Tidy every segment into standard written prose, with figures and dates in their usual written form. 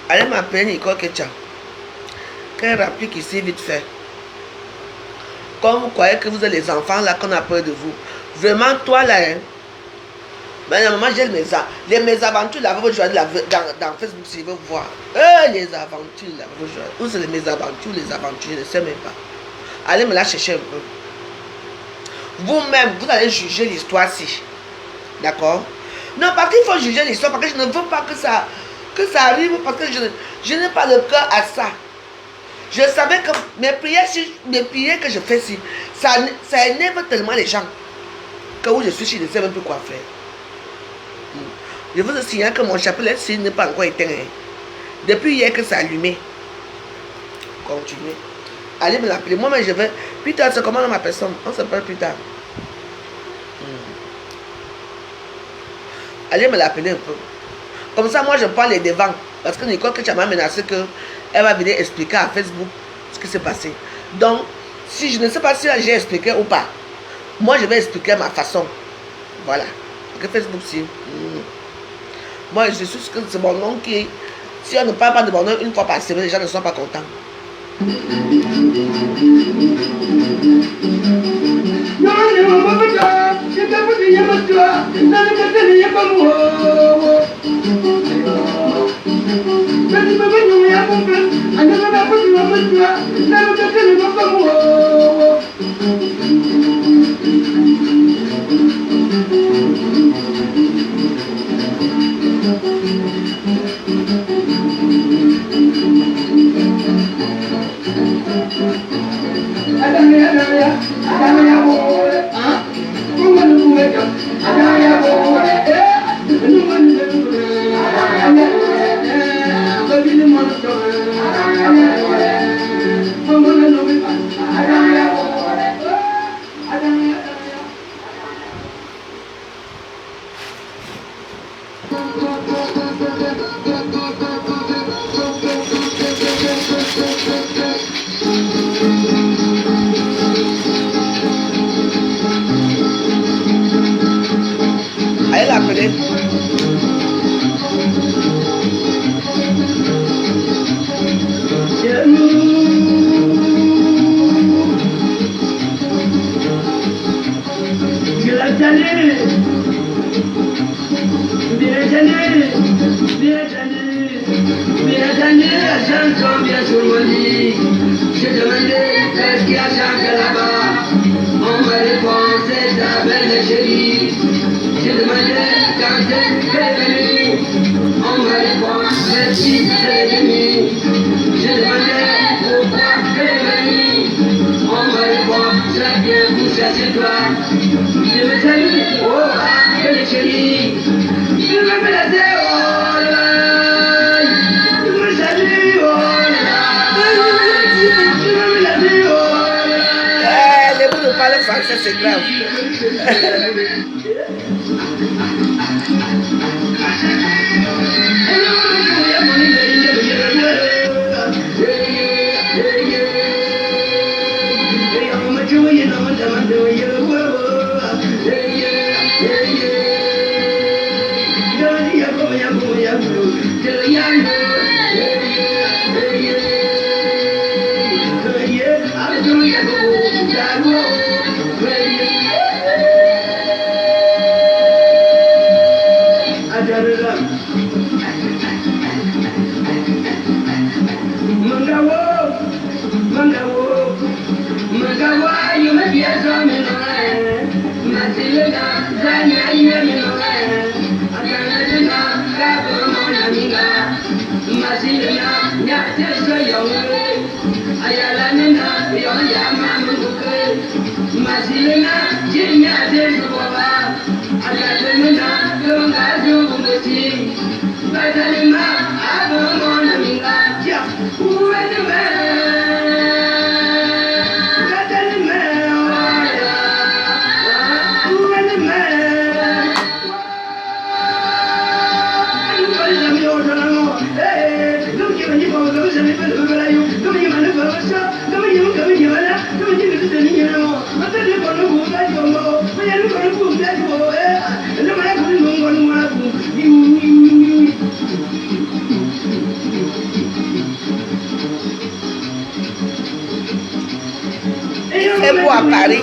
Allez m'appeler Nicole Ketcha. Qu'elle rapplique ici vite fait. Comme vous croyez que vous êtes les enfants là qu'on a peur de vous. Vraiment toi là, hein. Ben, maman, j'ai mes aventures là, vous jouez dans Facebook si vous voir. Les aventures là, vous jouez. Où c'est mes aventures, je ne sais même pas. Allez me la chercher un peu. Vous-même, vous allez juger l'histoire-ci. D'accord? Non, parce qu'il faut juger l'histoire, parce que je ne veux pas que ça arrive parce que je n'ai pas le cœur à ça. Je savais que mes prières que je fais ici, ça énerve tellement les gens que où je suis, je ne sais même plus quoi faire. Je vous signale que mon chapelet n'est pas encore éteint. Depuis hier que c'est allumé. Continuez. Allez me l'appeler. Moi-même, je vais. Plus tard, c'est comment ma personne? On se parle plus tard. Allez me l'appeler un peu. Comme ça, moi, je prends les devants. Parce que Nicole, que tu m'as menacé qu'elle va venir expliquer à Facebook ce qui s'est passé. Donc, si je ne sais pas si j'ai expliqué ou pas, moi, je vais expliquer ma façon. Voilà. Parce que Facebook, si. Moi, je suis sûr que c'est mon nom qui... Si on ne parle pas de mon nom une fois par semaine, les gens ne sont pas contents. Allez l'appeler. J'ai demandé qu'est-ce qu'il y a chanté là-bas. On me répond c'est ta belle chérie. J'ai demandé quand est-ce qu'elle est venue. On me répond merci c'est l'ennemi. J'ai demandé pourquoi elle est venue. On me répond c'est bien pour chercher toi. Je me salue, oh ah, belle chérie. Je me mets la terre, oh là là. Je me salue, oh là là. Les mots de parler français, c'est grave. C'est beau à Paris.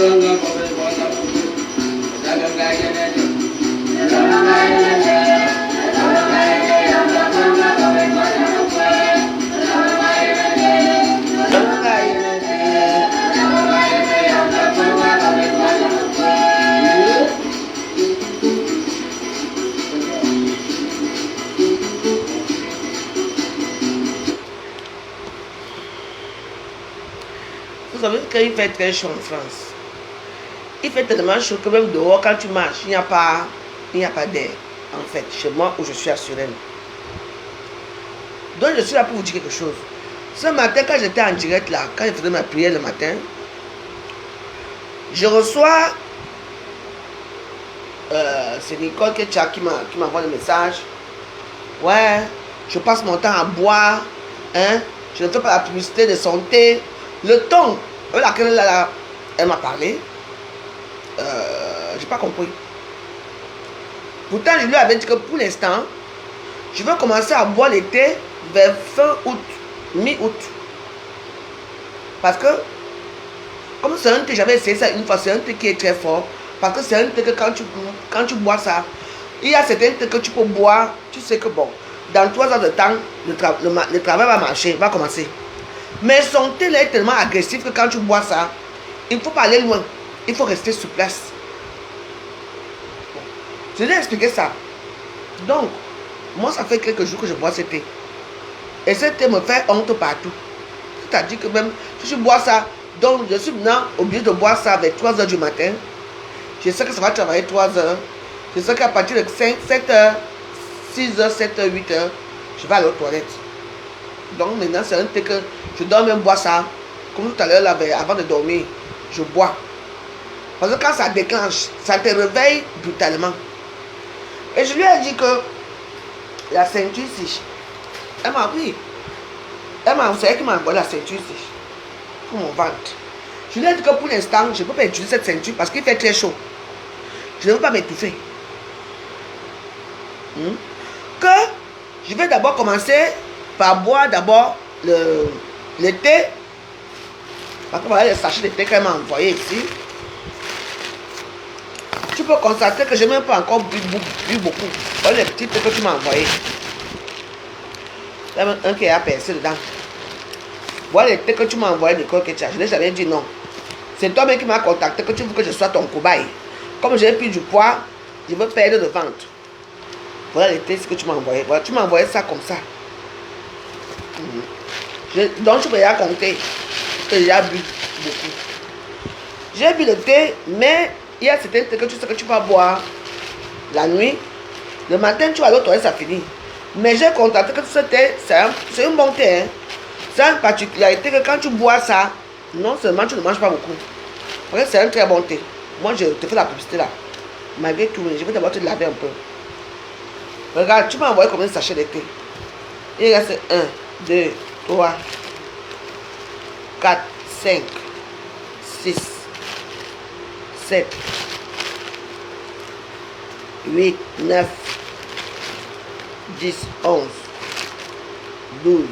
Vous savez qu'il fait très chaud en France. Il fait tellement chaud que même dehors, quand tu marches, il n'y a pas d'air. En fait, chez moi où je suis à Suresnes. Donc je suis là pour vous dire quelque chose. Ce matin, quand j'étais en direct là, quand je faisais ma prière le matin, je reçois, c'est Nicole Ketcha qui m'envoie le message. Ouais, je passe mon temps à boire, hein, je ne fais pas la publicité de santé. Le ton avec laquelle elle m'a parlé, j'ai pas compris. Pourtant, je lui avais dit que pour l'instant, je veux commencer à boire l'été vers fin août, mi-août. Parce que, comme c'est un thé, j'avais essayé ça une fois, c'est un thé qui est très fort. Parce que c'est un thé que quand tu bois ça, il y a certains thés que tu peux boire, tu sais que bon, dans 3 heures de temps, le travail va marcher, va commencer. Mais son thé là est tellement agressif que quand tu bois ça, il ne faut pas aller loin, il faut rester sur place. Je lui ai expliqué ça. Donc, moi ça fait quelques jours que je bois ce thé. Et ce thé me fait honte partout. C'est-à-dire que même si je bois ça, donc je suis maintenant obligé de boire ça vers 3 heures du matin. Je sais que ça va travailler 3 heures. Je sais qu'à partir de 5, 7 heures, 6 heures, 7 heures, 8 heures, je vais aller aux toilettes. Donc maintenant c'est un thé que je dois même boire ça. Comme tout à l'heure, avant de dormir, je bois. Parce que quand ça déclenche, ça te réveille brutalement. Et je lui ai dit que la ceinture ici, elle m'a pris. C'est elle qui m'a envoyé la ceinture ici. Pour mon ventre. Je lui ai dit que pour l'instant, je ne peux pas utiliser cette ceinture parce qu'il fait très chaud. Je ne veux pas m'étouffer. Que je vais d'abord commencer par boire d'abord le thé. Parce que voilà le sachet de thé qu'elle m'a envoyé ici. Tu peux constater que je n'ai même pas encore bu beaucoup. Voilà les petits thés que tu m'as envoyé. Il y a un qui a percé dedans. Voilà les thés que tu m'as envoyé de Nicole Ketcha. Je n'ai jamais dit non. C'est toi-même qui m'as contacté que tu veux que je sois ton cobaye. Comme j'ai pris du poids, je veux perdre de ventre. Voilà les thés que tu m'as envoyé. Voilà, tu m'as envoyé ça comme ça. Donc je peux déjà compter que j'ai bu beaucoup. J'ai bu le thé, mais il y a certains thés que tu sais que tu vas boire la nuit. Le matin, tu vas aller au toilette, ça finit. Mais j'ai constaté que ce thé, c'est un bon thé. Hein. C'est une particularité que quand tu bois ça, non seulement tu ne manges pas beaucoup. Parce que c'est un très bon thé. Moi, je te fais la publicité là. Malgré tout, je vais d'abord te laver un peu. Regarde, tu m'as envoyé combien de sachets de thé? Il reste 1, 2, 3, 4, 5, 6, 7, 8, 9, 10, 11, 12.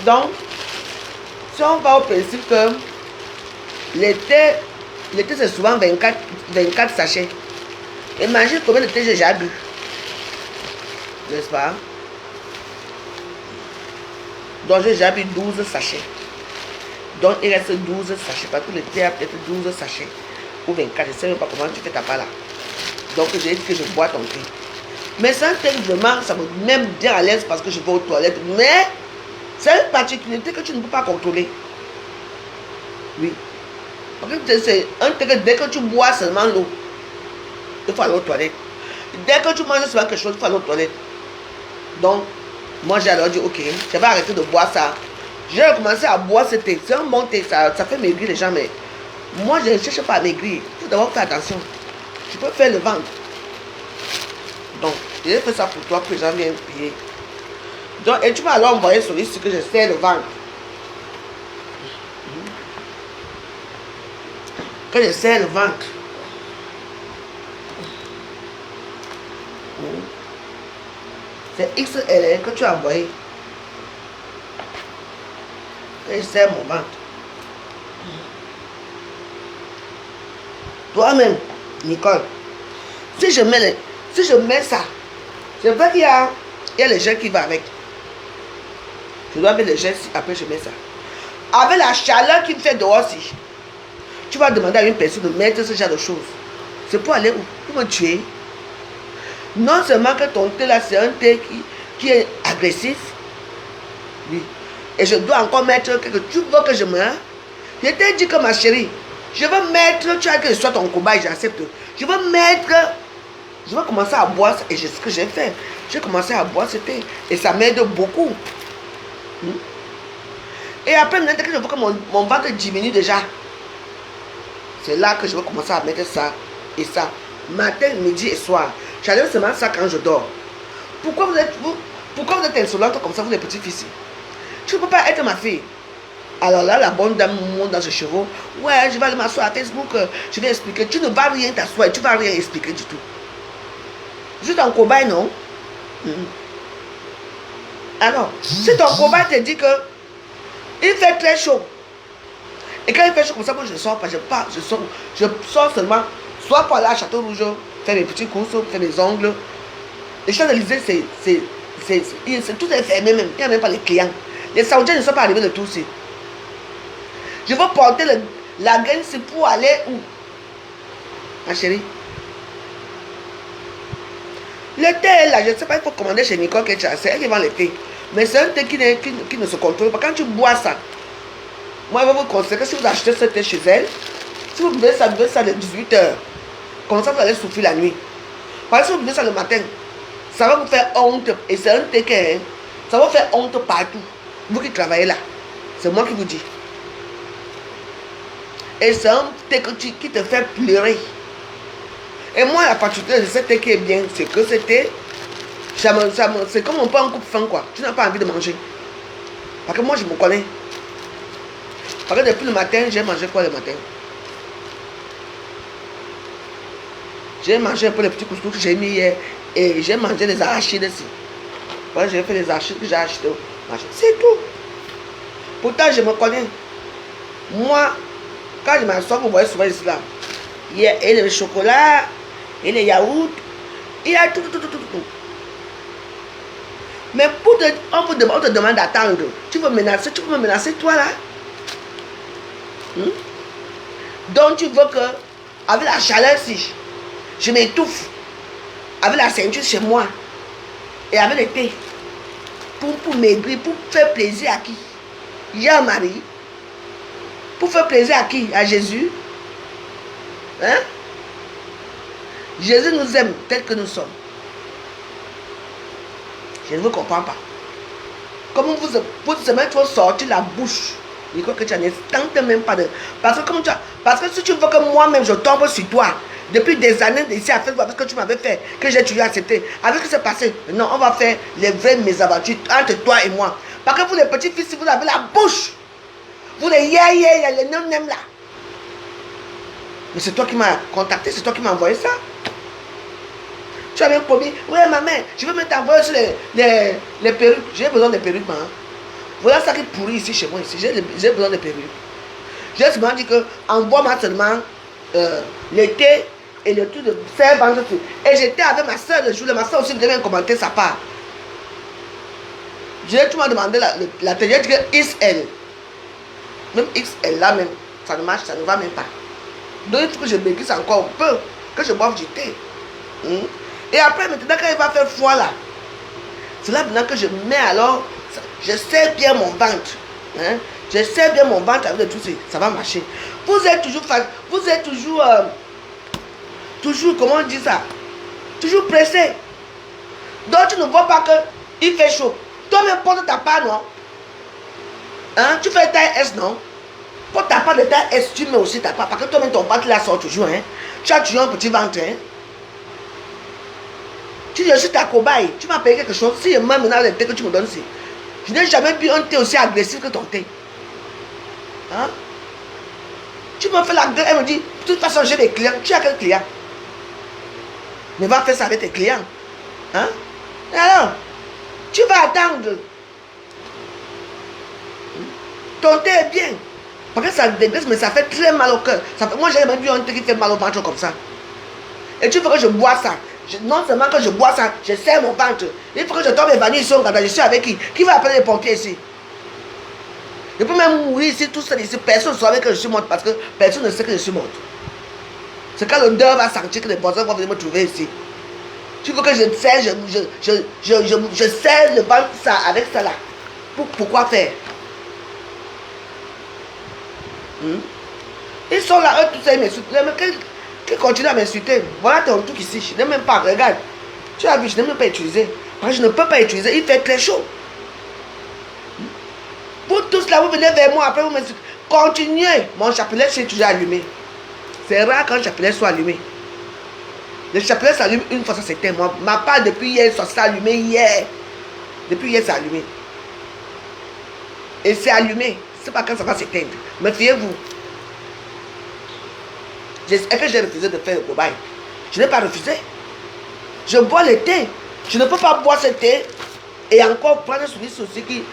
Donc, si on va au principe que l'été c'est souvent 24 sachets. Imagine combien de thé j'ai déjà bu. N'est-ce pas? Donc j'ai déjà bu 12 sachets. Donc il reste 12 sachets. Parce que le thé a peut-être 12 sachets. Ou 24. Je ne sais même pas comment tu fais ta part là. Donc j'ai dit que je bois ton thé. Mais c'est un thé vraiment, ça me met bien à l'aise parce que je vais aux toilettes. Mais c'est une particularité que tu ne peux pas contrôler. Oui. Parce que c'est un thé que dès que tu bois seulement l'eau, il faut aller aux toilettes. Dès que tu manges seulement quelque chose, il faut aller aux toilettes. Donc, moi j'ai alors dit, ok, je vais arrêter de boire ça. J'ai recommencé à boire ce thé. C'est un bon thé, ça fait maigrir les gens, mais moi je ne cherche pas à maigrir. Il faut d'abord faire attention. Tu peux faire le ventre. Donc, j'ai fait ça pour toi, que les gens viennent payer. Donc, et tu vas alors envoyer sur liste que je sais le ventre. Que je sais le ventre. C'est XL que tu as envoyé. Que je sais mon ventre. toi-même, Nicole, si je mets ça, c'est vrai qu'il y a les gens qui vont avec. Je dois mettre les gens, après je mets ça. Avec la chaleur qui me fait dehors aussi, tu vas demander à une personne de mettre ce genre de choses. C'est pour aller où? Pour me tuer. Non seulement que ton thé là, c'est un thé qui est agressif. Oui. Et je dois encore mettre quelque chose. Tu veux que je meure? Je t'ai dit que ma chérie, je veux mettre, tu as que je sois ton cobaye, j'accepte. Je veux commencer à boire, et c'est ce que j'ai fait. J'ai commencé à boire ce thé, et ça m'aide beaucoup. Et après, maintenant que je veux que mon ventre diminue déjà, c'est là que je vais commencer à mettre ça et ça, matin, midi et soir. J'enlève seulement ça quand je dors. Pourquoi vous êtes insolente comme ça, vous les petits fils? Tu ne peux pas être ma fille. Alors là, la bonne dame monte dans ses chevaux. Ouais, je vais aller m'asseoir à Facebook, je vais expliquer. Tu ne vas rien t'asseoir, tu ne vas rien expliquer du tout. Je suis ton cobaye, non? Alors, si ton cobaye te dit que il fait très chaud, et quand il fait chaud comme ça, moi je ne sors pas, je sors seulement, soit pour aller à Château Rouge, faire mes petits courses, faire mes ongles. Les Champs-Élysées, tout est fermé même, il n'y a même pas les clients. Les Saoudiens ne sont pas arrivés de tout ici. Je veux porter la graine, c'est pour aller où? Ma chérie. Le thé là, je ne sais pas, il faut commander chez Nicole Ketcha, c'est elle qui vend le thé. Mais c'est un thé qui ne se contrôle pas. Quand tu bois ça, moi je vais vous conseiller que si vous achetez ce thé chez elle, si vous buvez ça de 18h, comme ça vous allez souffrir la nuit. Parce que si vous buvez ça le matin, ça va vous faire honte. Et c'est un thé qui ça va vous faire honte partout. Vous qui travaillez là, c'est moi qui vous dis. Et c'est un thé qui te fait pleurer. Et moi, la particularité de ce thé qui est bien, c'est que ce thé, c'est comme on prend un coup de faim, quoi. Tu n'as pas envie de manger. Parce que moi, je me connais. Parce que depuis le matin, j'ai mangé quoi le matin? J'ai mangé un peu les petits couscous que j'ai mis hier. Et j'ai mangé les arachides ici. Voilà, j'ai fait les arachides que j'ai achetés. C'est tout. Pourtant, je me connais. Moi, quand je m'assois, vous voyez souvent ici là. Il y a et le chocolat, et les yaourts, il y a tout. Mais on te demande d'attendre. Tu peux me menacer toi là? Donc tu veux que, avec la chaleur ici, je m'étouffe, avec la ceinture chez moi, et avec le thé, pour maigrir, pour faire plaisir à qui? Jean-Marie. Pour faire plaisir à qui? À Jésus. Hein? Jésus nous aime tel que nous sommes. Je ne vous comprends pas. Comment vous seulement il faut sortir la bouche. Je crois que tu n'en tentes même pas de. Parce que si tu veux que moi-même je tombe sur toi, depuis des années ici à faire parce que tu m'avais fait, que j'ai toujours accepté. Avec ce qui s'est passé, non, on va faire les vraies mésaventures entre toi et moi. Parce que vous les petits fils, vous avez la bouche. Vous les les nem là. Mais c'est toi qui m'as contacté, c'est toi qui m'as envoyé ça. Tu as bien promis, ouais maman, je veux me t'envoyer sur les perruques. J'ai besoin de perruques, maman. Voilà ça qui pourrit ici chez moi, ici. J'ai besoin de perruques. J'ai seulement dit que envoie-moi seulement l'été et le tout de faire vendre. Et j'étais avec ma soeur le jour, ma soeur aussi devait commenter sa part. Tu m'as demandé la télé, j'ai dit que XL. Même XL là même, ça ne marche, ça ne va même pas. Donc il faut que je maigrisse encore un peu, que je boive du thé. Et après, maintenant, quand il va faire froid là, c'est là maintenant que je mets alors, je serre bien mon ventre. Je serre bien mon ventre avec tout ça, ça va marcher. Vous êtes toujours, comment on dit ça? Toujours pressé. Donc tu ne vois pas qu'il fait chaud. Toi-même, porte ta part, non? Tu fais taille S, non? Pour ta part de taille S, tu mets aussi ta part. Parce que toi-même, ton ventre là sort toujours. Tu as toujours un petit ventre. Tu dis, je suis ta cobaye. Tu m'as payé quelque chose. Si je mets maintenant le thé que tu me donnes ici, je n'ai jamais bu un thé aussi agressif que ton thé. Tu me fais la gueule. Elle me dit, de toute façon, j'ai des clients. Tu as quel client? Mais va faire ça avec tes clients. Et alors, tu vas attendre. Ton thé est bien. Parce que ça dégraisse, mais ça fait très mal au cœur. Moi, j'ai jamais vu un truc qui fait mal au ventre comme ça. Et tu veux que je bois ça. Non seulement que je bois ça, je serre mon ventre. Il faut que je tombe évanoui ici au Canada. Je suis avec qui? Qui va appeler les pompiers ici? Je peux même mourir ici, tout seul ici. Personne ne saura que je suis morte parce que personne ne sait que je suis morte. C'est quand l'odeur va sentir que les voisins vont venir me trouver ici. Tu veux que je serre, je serre le ventre ça, avec ça là. Pourquoi faire? Ils sont là, eux, tous ça, ils m'insultent. Qui continue à m'insulter? Voilà ton truc ici. Je n'ai même pas, regarde. Tu as vu, je n'ai même pas utilisé. Parce que je ne peux pas utiliser, il fait très chaud. Vous tous là, vous venez vers moi, après vous m'insultez. Continuez. Mon chapelet, c'est toujours allumé. C'est rare quand le chapelet soit allumé. Le chapelet s'allume une fois, ça s'éteint. Ma part depuis hier, ça s'est allumé hier. Depuis hier, c'est allumé. Et c'est allumé. C'est pas quand ça va s'éteindre. Mais fiez-vous. Est-ce que j'ai refusé de faire le cobaye? Je n'ai pas refusé. Je bois le thé. Je ne peux pas boire ce thé et encore prendre celui-ci aussi qui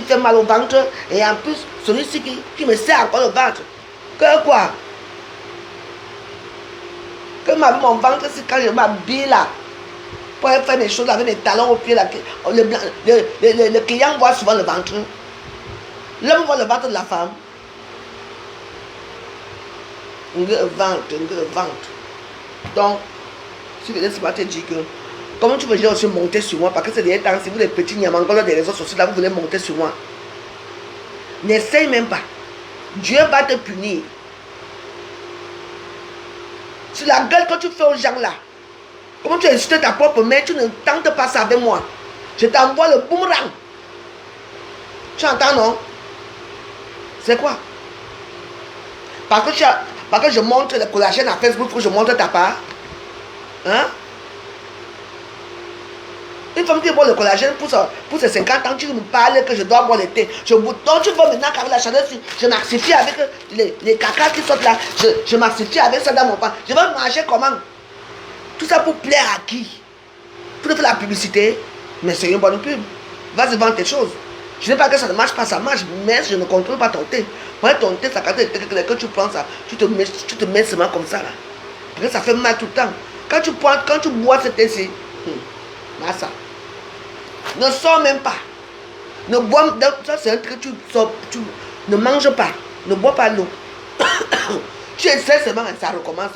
fait mal au ventre et en plus celui-ci qui me serre encore le ventre. Que quoi? Que mon ventre, c'est quand je m'habille là pour faire mes choses avec mes talons au pied là. Le client voit souvent le ventre. L'homme voit le ventre de la femme. Le ventre. Donc, si vous laissez pas te dire que, comment tu veux dire aussi monter sur moi, parce que c'est des temps, si vous les petits niamangols des réseaux sociaux là, vous voulez monter sur moi. N'essaye même pas. Dieu va te punir. Sur la gueule que tu fais aux gens là, comment tu as insulté ta propre mère, tu ne tentes pas ça avec moi. Je t'envoie le boomerang. Tu entends, non? C'est quoi? Parce que je montre le collagène à Facebook, il faut que je montre ta part. Hein? Une femme qui boit le collagène pour ses 50 ans, tu me parles que je dois boire le thé. Donc tu vois maintenant qu'avec la chaleur, je m'axifie avec les cacas qui sortent là. Je m'axifie avec ça dans mon pain. Je vais manger comment? Tout ça pour plaire à qui? Pour faire la publicité? Mais c'est une bonne pub. Vas-y vendre tes choses. Je ne sais pas que ça ne marche pas, ça marche, mais je ne contrôle pas ton thé. Quand ton thé, ça que tu prends ça, tu te mets seulement comme ça là. Parce que ça fait mal tout le temps. Quand tu bois ce thé-ci, ça. Ne sors même pas. Ne bois, ça c'est un truc que tu ne manges pas. Ne bois pas l'eau. Tu essaies seulement et ça recommence.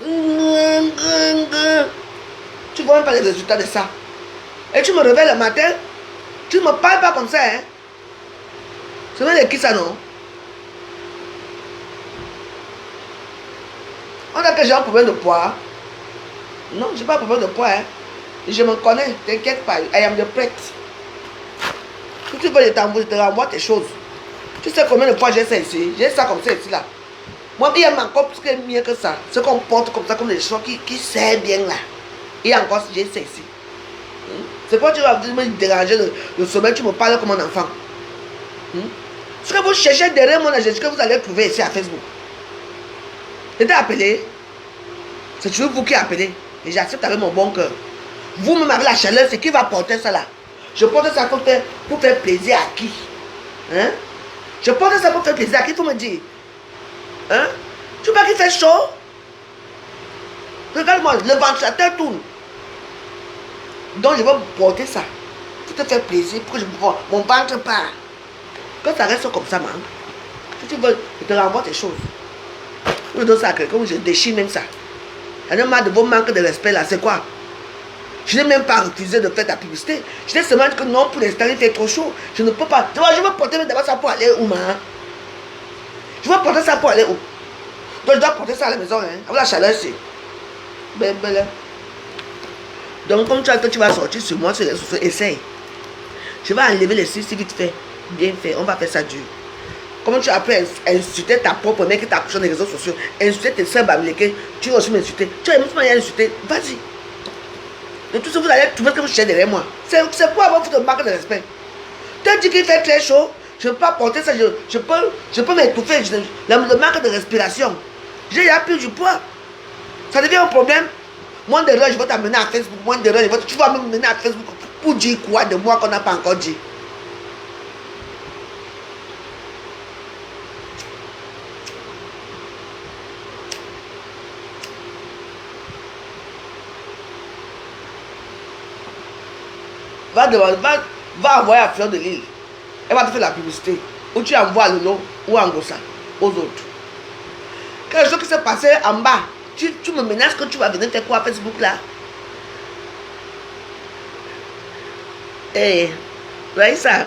Tu ne vois même pas les résultats de ça. Et tu me réveilles le matin, tu ne me parles pas comme ça, hein. C'est même qui ça, non? On a que j'ai un problème de poids. Non, je n'ai pas de problème de poids, hein. Je me connais, t'inquiète pas, I am the prête. Si tu veux, je te renvoie tes choses. Tu sais combien de poids j'ai ça ici? J'ai ça comme ça ici, là. Moi, il y a encore plus que mieux que ça. Ce qu'on porte comme ça, comme des choses qui servent bien, là. Et encore, j'ai ça ici. C'est pourquoi tu vas me déranger le sommeil, tu me parles comme un enfant. Ce que vous cherchez derrière mon âge, ce que vous allez trouver ici à Facebook. Je t'ai appelé. C'est toujours vous qui appelez. Et j'accepte avec mon bon cœur. Vous-même avec la chaleur, c'est qui va porter ça là? Je porte ça pour faire plaisir à qui? Hein? Je porte ça pour faire plaisir à qui? Il faut me dire. Hein? Tu vois qu'il fait chaud? Regarde-moi, le ventilateur tourne. Donc je vais porter ça. Pour te faire plaisir, pour que mon ventre part. Quand ça reste comme ça, man. Si tu veux, je te renvoie tes choses. Je donne ça à quelqu'un, je déchire même ça. Il y en a marre de vos manques de respect là, c'est quoi? Je n'ai même pas refusé de faire ta publicité. Je t'ai seulement dit que non, pour l'instant, il fait trop chaud. Je ne peux pas. Je vais porter d'abord ça pour aller où, man? Je vais porter ça pour aller où? Donc je dois porter ça à la maison, hein. Avec la chaleur, c'est. Ben. Donc, comme tu vas sortir sur moi, sur les réseaux sociaux, essaye. Je vais enlever les cils vite fait. Bien fait, on va faire ça dur. Comment tu as pu insulter ta propre mère qui t'a accouché sur les réseaux sociaux, insulter tes soeurs bamléquées, tu vas aussi m'insulter. Tu as même insulté, vas-y. De tout ce que vous allez trouver que vous cherchez derrière moi. C'est quoi votre manque de respect? Tu as dit qu'il fait très chaud, je ne peux pas porter ça, je peux m'étouffer, le manque de respiration. J'ai déjà pris du poids. Ça devient un problème. Moins d'erreurs, je vais t'amener à Facebook, moins d'erreurs, tu vas me mener à Facebook pour dire quoi de moi qu'on n'a pas encore dit. va envoyer à Fleur de Lille. Elle va te faire la publicité. Ou tu envoies le nom ou Angossa aux autres. Quelque chose qui s'est passé en bas. Tu me menaces que tu vas venir faire quoi à Facebook là? Eh, voyez ça?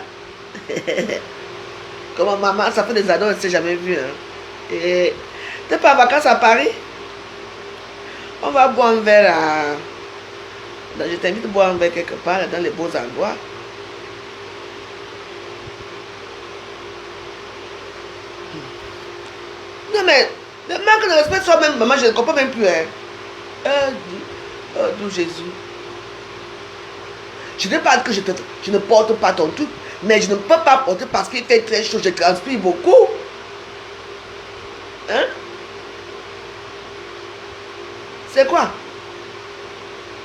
Comment maman, ça fait des années, on ne s'est jamais vu. Hein? Et t'es pas en vacances à Paris? On va boire un verre à... Je t'invite à boire un verre quelque part dans les beaux endroits. Non mais, le manque de respect soi-même, maman, je ne comprends même plus. Hein. Oh, Jésus. Je ne pas que je ne porte pas ton truc, mais je ne peux pas porter parce qu'il fait très chaud, je transpire beaucoup. Hein? C'est quoi?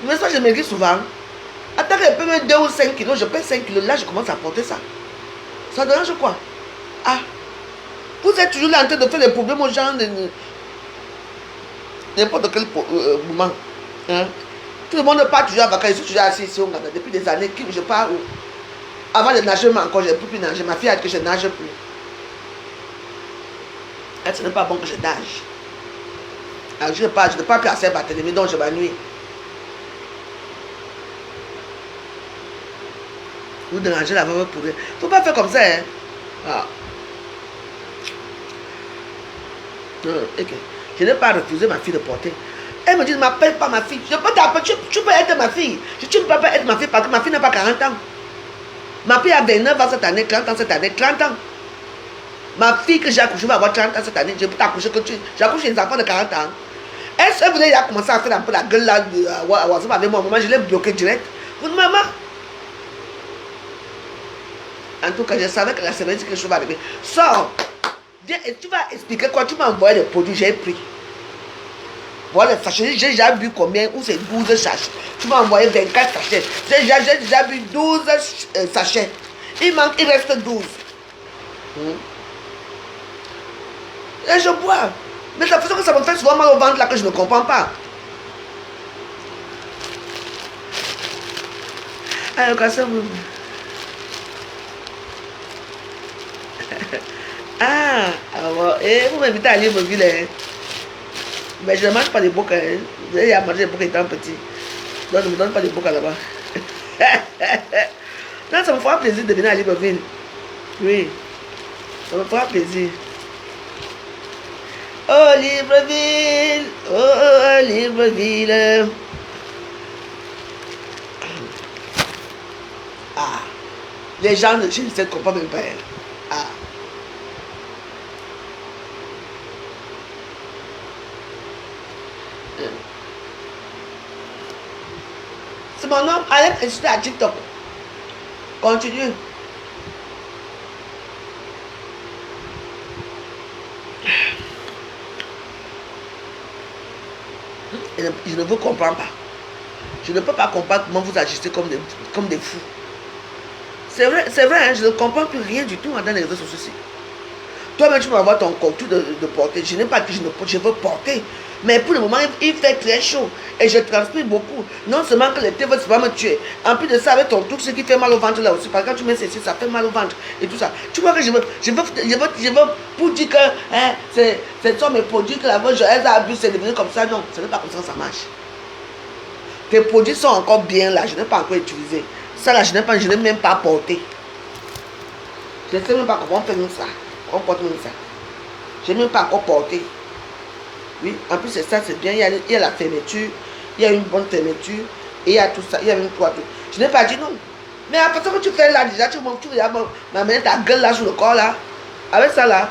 Mais ça, je m'écris souvent. Attends qu'elle peut mettre 2 ou 5 kilos, je paye 5 kilos, là, je commence à porter ça. Ça dérange quoi? Ah, vous êtes toujours là en train de faire des problèmes aux gens de n'importe quel moment. Hein? Tout le monde part toujours à vacances, je suis toujours assis ici au Ghana depuis des années. Je pars où? Avant de nager, encore, je ne peux plus nager. Ma fille a dit que je ne nage plus. Et ce n'est pas bon que je nage. Alors, je ne peux plus assez Barthélemy, donc je m'ennuie. Vous dérangez la veuve pour rien. Il ne faut pas faire comme ça. Hein? Ah. Non, okay. Je n'ai pas refusé ma fille de porter. Elle me dit, ne m'appelle pas ma fille. Je peux t'appeler, tu peux être ma fille. Tu ne peux pas être ma fille parce que ma fille n'a pas 40 ans. Ma fille a 29 ans cette année, 30 ans cette année, 30 ans. Ma fille que j'ai accouchée va avoir 30 ans cette année. Je peux t'accoucher que tu... J'accouche des enfants de 40 ans. Est-ce que vous avez commencé à faire un peu la gueule là avec moi? Maman, je l'ai bloqué direct. Vous dites, maman. En tout cas, je savais que la semaine, quelque chose va arriver. Sors. Viens, et tu vas expliquer quoi? Tu m'as envoyé des produits, j'ai pris. Voilà, sachets, j'ai déjà bu combien? Ou c'est 12 sachets. Tu m'as envoyé 24 sachets. J'ai déjà bu 12 sachets. Il reste 12. Et je bois. Mais la façon que ça me fait souvent mal au ventre là que je ne comprends pas. Alors, quand ça vous... Ah, alors, et vous m'invitez à aller me ville. Hein. Mais je ne mange pas des boucs. Hein. J'ai mangé des boucs étant petit. Donc, ne me donne pas des boucs là-bas. Non, ça me fera plaisir de venir à Libreville. Oui, ça me fera plaisir. Oh, Libreville, oh, Libreville. Ah, les gens, je ne sais pas même pas. Ah. C'est mon nom, allez insulter à TikTok. Continue. Je ne vous comprends pas. Je ne peux pas comprendre comment vous agissez comme des fous. C'est vrai, hein, je ne comprends plus rien du tout dans les réseaux sociaux. Toi-même, tu m'envoies ton contenu de porter. Je n'ai pas dit que je veux porter. Mais pour le moment, il fait très chaud. Et je transpire beaucoup. Non seulement que les thés veulent pas me tuer. En plus de ça, avec ton truc, ce qui fait mal au ventre là aussi. Parce que quand tu mets ceci, ça fait mal au ventre. Et tout ça. Tu vois que je veux pour dire que hein, c'est ça mes produits que la voix, elle a bu, c'est devenu comme ça. Non, ce n'est pas comme ça que ça marche. Tes produits sont encore bien là. Je n'ai pas encore utilisé. Ça là, je n'ai même pas porté. Je ne sais même pas comment on fait ça. On porte même ça. Je n'ai même pas encore porté. Oui, en plus c'est ça, c'est bien. Il y a la fermeture, il y a une bonne fermeture, et il y a tout ça, il y a même quoi tout. Je n'ai pas dit non. Mais après ce que tu fais là, déjà, tu vas m'amener ta gueule là sur le corps là. Avec ça là.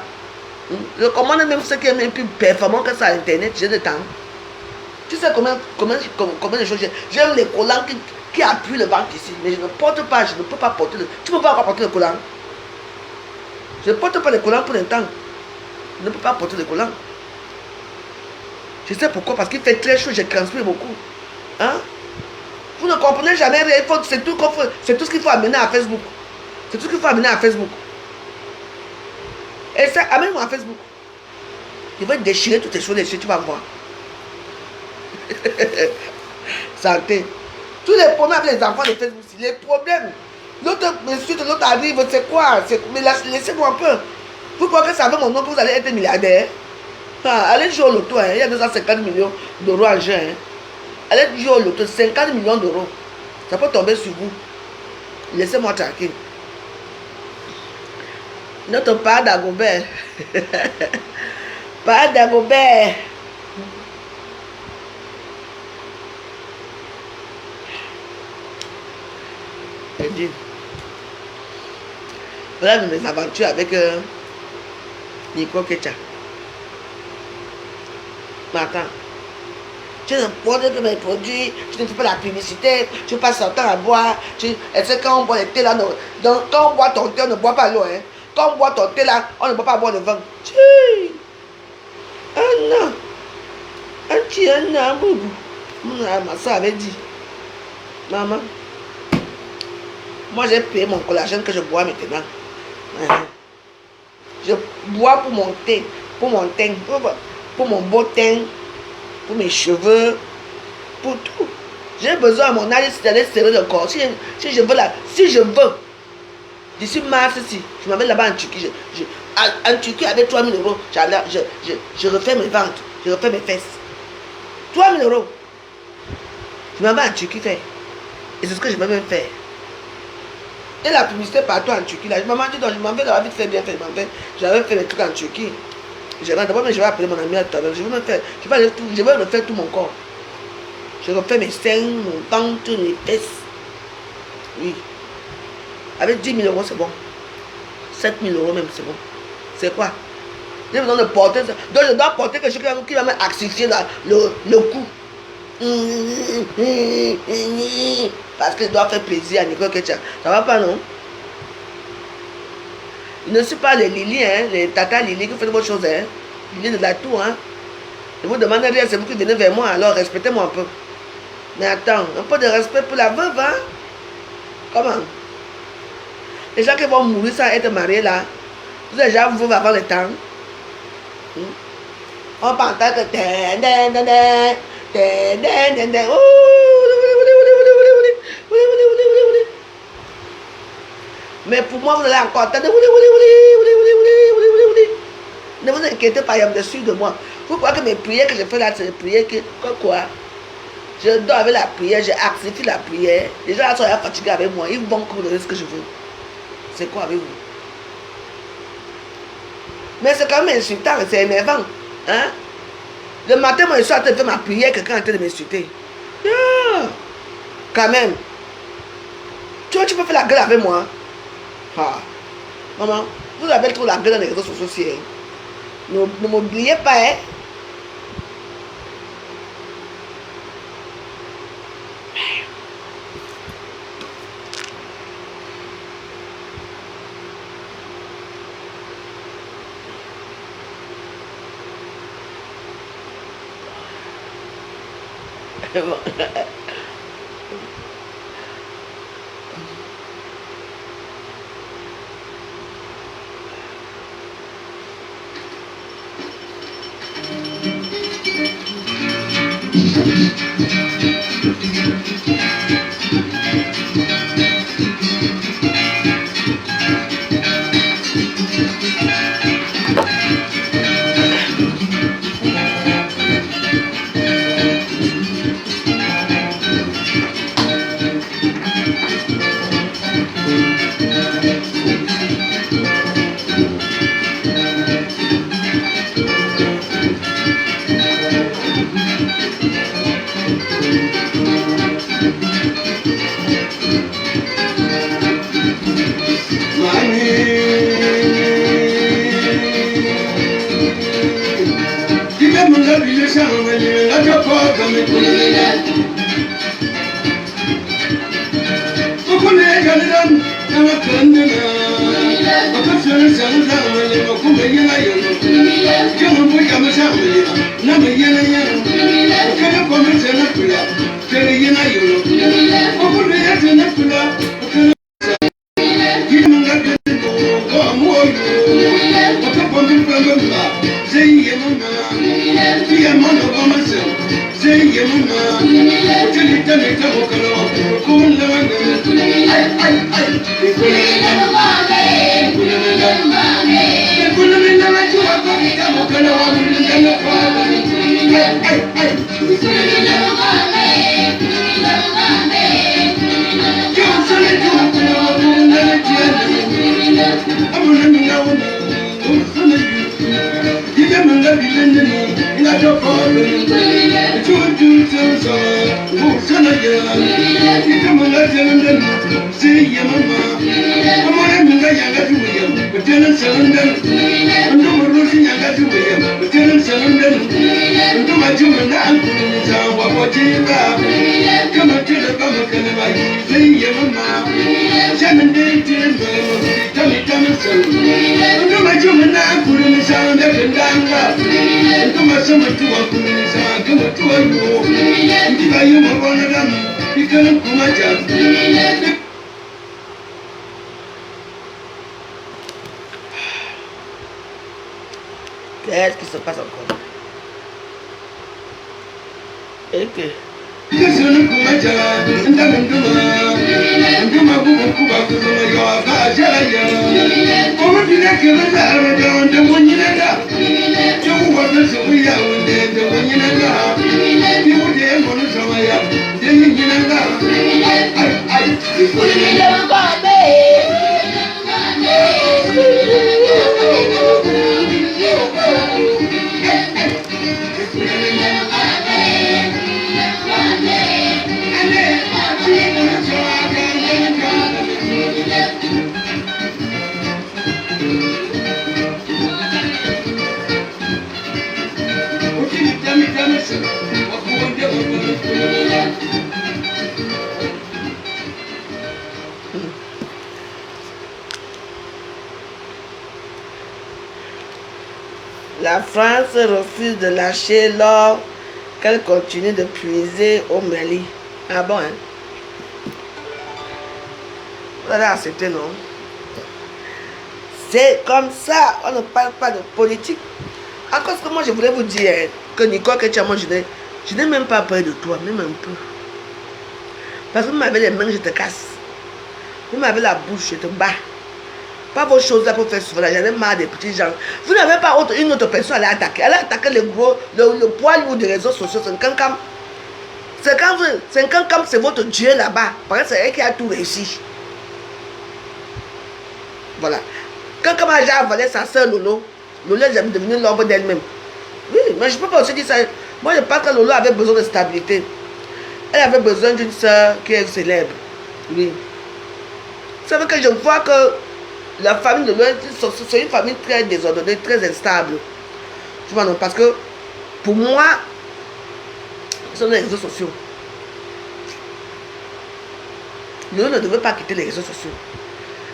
Je commande même ce qui est même plus performant que ça à internet, j'ai le temps. Tu sais combien de choses j'ai. J'aime les collants qui appuient le ventre ici, mais je ne porte pas, je ne peux pas porter le. Tu ne peux pas encore porter le collant. Je ne porte pas les collants pour l'instant. Je ne peux pas porter les collants. Je sais pourquoi, parce qu'il fait très chaud, je transpire beaucoup. Hein? Vous ne comprenez jamais rien, c'est tout ce qu'il faut amener à Facebook. C'est tout ce qu'il faut amener à Facebook. Et ça, amène-moi à Facebook. Je vais déchirer toutes tes choses, tu vas voir. Santé. Tous les problèmes avec les enfants de Facebook, les problèmes. L'autre monsieur de l'autre arrive, c'est quoi? Mais laissez-moi un peu. Vous croyez que ça avec mon nom que vous allez être milliardaire? Allez jouer au loto, hein. Il y a 250 millions d'euros en jeu. Hein. Allez jouer au loto, 50 millions d'euros. Ça peut tomber sur vous. Laissez-moi tranquille. Notre père d'Agobert. Père d'Agobert. Je dis. Voilà mes aventures avec Nico Kecha. Mais attends. Tu ne prends que mes produits, tu ne fais pas la publicité, tu passes ton temps à boire. Et c'est quand on boit le thé là, quand on boit ton thé, on ne boit pas l'eau. Hein. Quand on boit ton thé là, on ne peut pas boire le vin. Ah non. Un an, boubou. Ma soeur avait dit, maman, moi j'ai payé mon collagène que je bois maintenant. Je bois pour mon thé, pour mon teint, pour mon beau teint, pour mes cheveux, pour tout. J'ai besoin à mon âge d'aller serrer le corps. Si je veux, d'ici mars, si je m'avais là-bas en Turquie, en Turquie avec 3 000 euros, je refais mes ventres, je refais mes fesses. 3 000 euros. Je m'en vais en Turquie faire. Et c'est ce que je vais même faire. Et la publicité partout en Turquie. Là. Maman dit donc je m'en vais là, vite fait, bien fait, j'avais fait les trucs en Turquie. D'abord, mais je vais appeler mon ami à tout à l'heure. Je vais refaire tout mon corps. Je refais mes seins, mon ventre, mes fesses. Oui. Avec 10 000 euros, c'est bon. 7 000 euros même, c'est bon. C'est quoi? J'ai besoin de porter ça. Donc je dois porter quelque chose qui va m'axifier le cou. Parce que je dois faire plaisir à Nico Kecha. Ça va pas, non? Je ne suis pas les Lili, hein, les Tata Lili qui font de bonnes choses. Hein. Lili de la tour. Hein. Je vous demande rien, c'est vous qui venez vers moi, alors respectez-moi un peu. Mais attends, un peu de respect pour la veuve. Hein? Comment? Les gens qui vont mourir sans être mariés là, vous êtes déjà veuve avant le temps. On pense que mais pour moi, vous allez encore entendre. Ne vous inquiétez pas, il y a dessus de moi. Vous croyez que mes prières que je fais là, c'est des prières que quoi? Je dors avec la prière, j'ai accepté la prière. Les gens là sont fatigués avec moi, ils vont courir ce que je veux. C'est quoi avec vous? Mais c'est quand même insultant, c'est énervant. Hein? Le matin, moi, je suis en train de faire ma prière, quelqu'un est en train de m'insulter. Yeah. Quand même. Tu vois, tu peux faire la gueule avec moi. Ah. Maman, vous avez trop la gueule dans les réseaux sociaux. Hein? Ne m'oubliez pas, hein? Say, Qu'est-ce qui se passe encore? Et que la France refuse de lâcher l'or qu'elle continue de puiser au Mali. Ah bon, hein? Vous allez accepter, non? C'est comme ça, on ne parle pas de politique. Encore ce que moi je voulais vous dire, hein, que Nicole Ketia, moi je n'ai même pas peur de toi, même un peu. Parce que vous m'avez les mains, je te casse. Vous m'avez la bouche, je te bats. Pas vos choses là pour faire souvent, j'en ai marre des petits gens. Vous n'avez pas une autre personne à l'attaquer. Elle a attaqué le gros, le poids lourd des réseaux sociaux, c'est un cancam. C'est un cancam, c'est votre Dieu là-bas. Parce que c'est elle qui a tout réussi. Voilà. Cancam a déjà avalé sa soeur Lolo. Lolo est devenue l'ombre d'elle-même. Oui, mais je ne peux pas aussi dire ça. Moi je pense que Lolo avait besoin de stabilité. Elle avait besoin d'une soeur qui est célèbre. Oui. C'est vrai que je vois que la famille de Lolo, c'est une famille très désordonnée, très instable. Tu vois, non? Parce que pour moi, ce sont les réseaux sociaux. Lolo ne devait pas quitter les réseaux sociaux.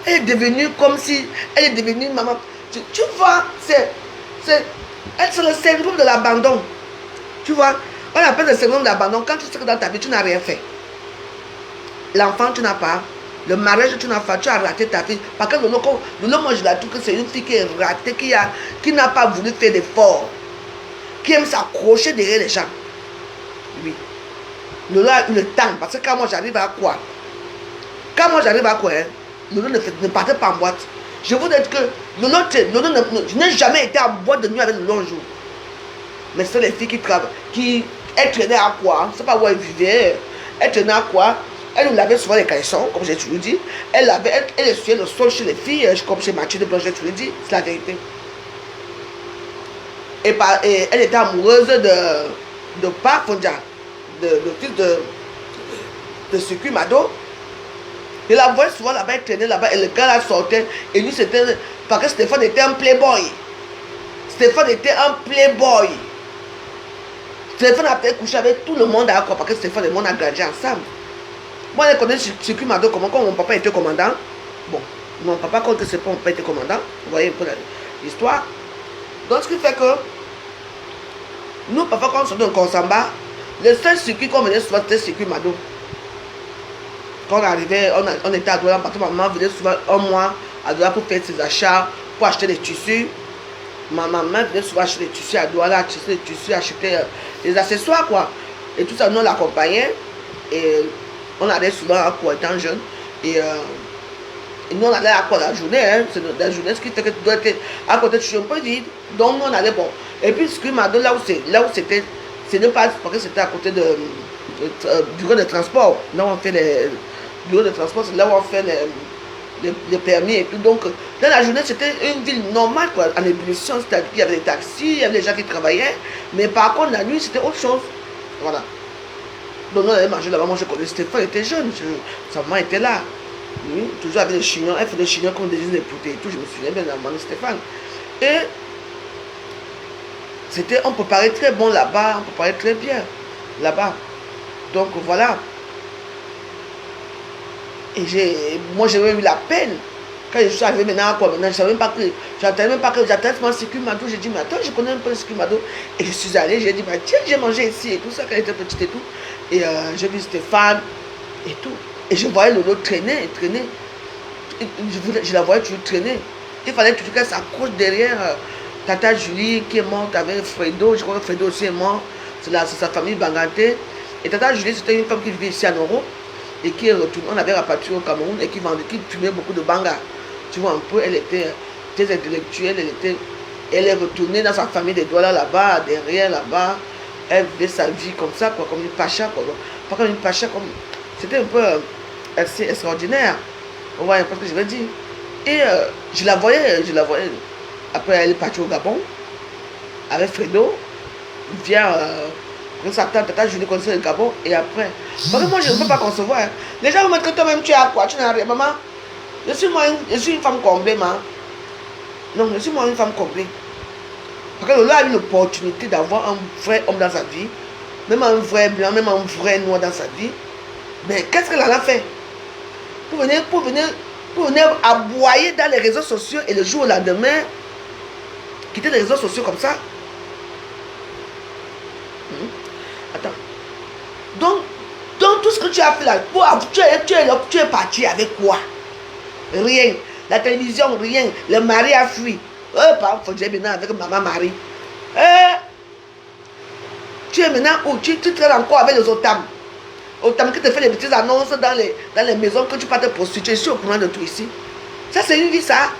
Elle est devenue comme si elle est devenue maman. Tu vois, c'est le syndrome de l'abandon. Tu vois, on appelle le syndrome de l'abandon quand tu sais que dans ta vie, tu n'as rien fait. L'enfant, tu n'as pas. Le mariage, tu n'as pas. Tu as raté ta vie. Parce que Lolo, moi, je la trouve que c'est une fille qui est ratée, qui n'a pas voulu faire d'efforts. Qui aime s'accrocher derrière les gens. Oui. Lolo a eu le temps. Parce que quand moi, j'arrive à quoi? Quand moi, j'arrive à quoi, hein? Lolo ne partait pas en boîte. Je vous dis que Lolo, je n'ai jamais été en boîte de nuit avec Lolo un jour. Mais c'est les filles qui travaillent, elles traînaient à quoi? Je ne sais pas où elles vivaient. Elles traînaient à quoi? Elle nous lavait souvent les caleçons, comme j'ai toujours dit. Elle essuyait le sol chez les filles, comme chez Mathieu de Blanche, j'ai toujours dit. C'est la vérité. Et elle était amoureuse de Pafondia, le fils de Succu Mado. Et la voyait souvent là-bas, elle traînait là-bas, et le gars là sortait. Et lui, c'était. Parce que Stéphane était un playboy. Stéphane était un playboy. Stéphane a peut-être couché avec tout le monde à quoi, parce que Stéphane et moi, on a grandi ensemble. Moi, je connais Succu Mado comment, quand mon papa était commandant. Bon, mon papa, quand c'est pas mon papa était commandant, vous voyez un peu l'histoire. Donc, ce qui fait que. Nous, papa, quand on sortait qu'on s'en bat, le seul circuit qu'on venait souvent, c'était Succu Mado. Quand on arrivait, on était à Douala, parce que maman venait souvent un mois à Douala pour faire ses achats, pour acheter des tissus. Ma maman venait souvent acheter des tissus à Douala, acheter des tissus, acheter des accessoires, quoi. Et tout ça, nous, on l'accompagnait. Et on allait souvent à quoi, étant jeune. Et nous, on allait à quoi la journée, hein? C'est la journée, ce qui fait que tu dois être à côté, tu es un peu vide. Donc, nous, on allait, bon. Et puis, ce qui m'a donné là où c'était, ce n'est pas parce que c'était à côté de bureau de transport. Là où on fait les bureaux de transport, c'est là où on fait les permis et tout. Donc, dans la journée, c'était une ville normale, quoi, en ébullition. C'est-à-dire qu'il y avait des taxis, il y avait des gens qui travaillaient. Mais par contre, la nuit, c'était autre chose. Voilà. Donc, nous, on allait manger là-bas. Moi, je connaissais Stéphane, il était jeune. Sa maman était là. Oui, toujours avec les chignons. Elle fait des chignons comme des époutées et tout. Je me souviens bien de la maman de Stéphane. Et c'était, on préparait très bon là-bas. On préparait très bien là-bas. Donc, voilà. Et moi, j'ai eu la peine. Quand je suis arrivé maintenant, quoi, maintenant, je ne savais même pas que, j'attendais même pas que, j'attendais mon Sécu Mado. J'ai dit, mais attends, je connais un peu le Sécu Mado. Et je suis allé, j'ai dit, bah, tiens, j'ai mangé ici et tout ça, quand elle était petite et tout. Et j'ai vu Stéphane et tout. Et je voyais Lolo traîner. Je la voyais toujours traîner. Il fallait toujours qu'elle s'accroche derrière Tata Julie qui est morte avec Fredo. Je crois que Fredo aussi est mort. C'est sa famille Banganté. Et Tata Julie, c'était une femme qui vivait ici à Noro. Et qui est retournée, on avait rapatrié au Cameroun et qui fumait beaucoup de banga. Tu vois un peu, elle était très intellectuelle, elle est retournée dans sa famille des Douala là-bas, derrière là-bas. Elle vivait sa vie comme ça, quoi, comme une pacha, quoi. Pas comme une pacha, comme... C'était un peu assez extraordinaire. On voit un peu ce que je veux dire. Et je la voyais. Après, elle est partie au Gabon, avec Fredo. Vient... sa tata Julie connaissait le Gabon et après. Parce que moi je ne peux pas concevoir. Hein. Les gens me disent que toi-même tu es à quoi? Tu n'as rien. Maman, je suis une femme comblée, maman. Non, je suis moi une femme comblée. Parce que Lolo a eu l'opportunité d'avoir un vrai homme dans sa vie, même un vrai blanc, même un vrai noir dans sa vie. Mais qu'est-ce qu'elle en a fait? Pour venir aboyer dans les réseaux sociaux et le jour au lendemain, quitter les réseaux sociaux comme ça. Attends. Donc tout ce que tu as fait là, tu es parti avec quoi? Rien. La télévision, rien. Le mari a fui. Par exemple, faut dire maintenant avec maman Marie. Tu es maintenant où? Tu traînes encore avec les Otam. Otam qui te fait les petites annonces dans les maisons que tu peux te prostituer. Je suis au courant de tout ici. Ça, c'est une vie, ça.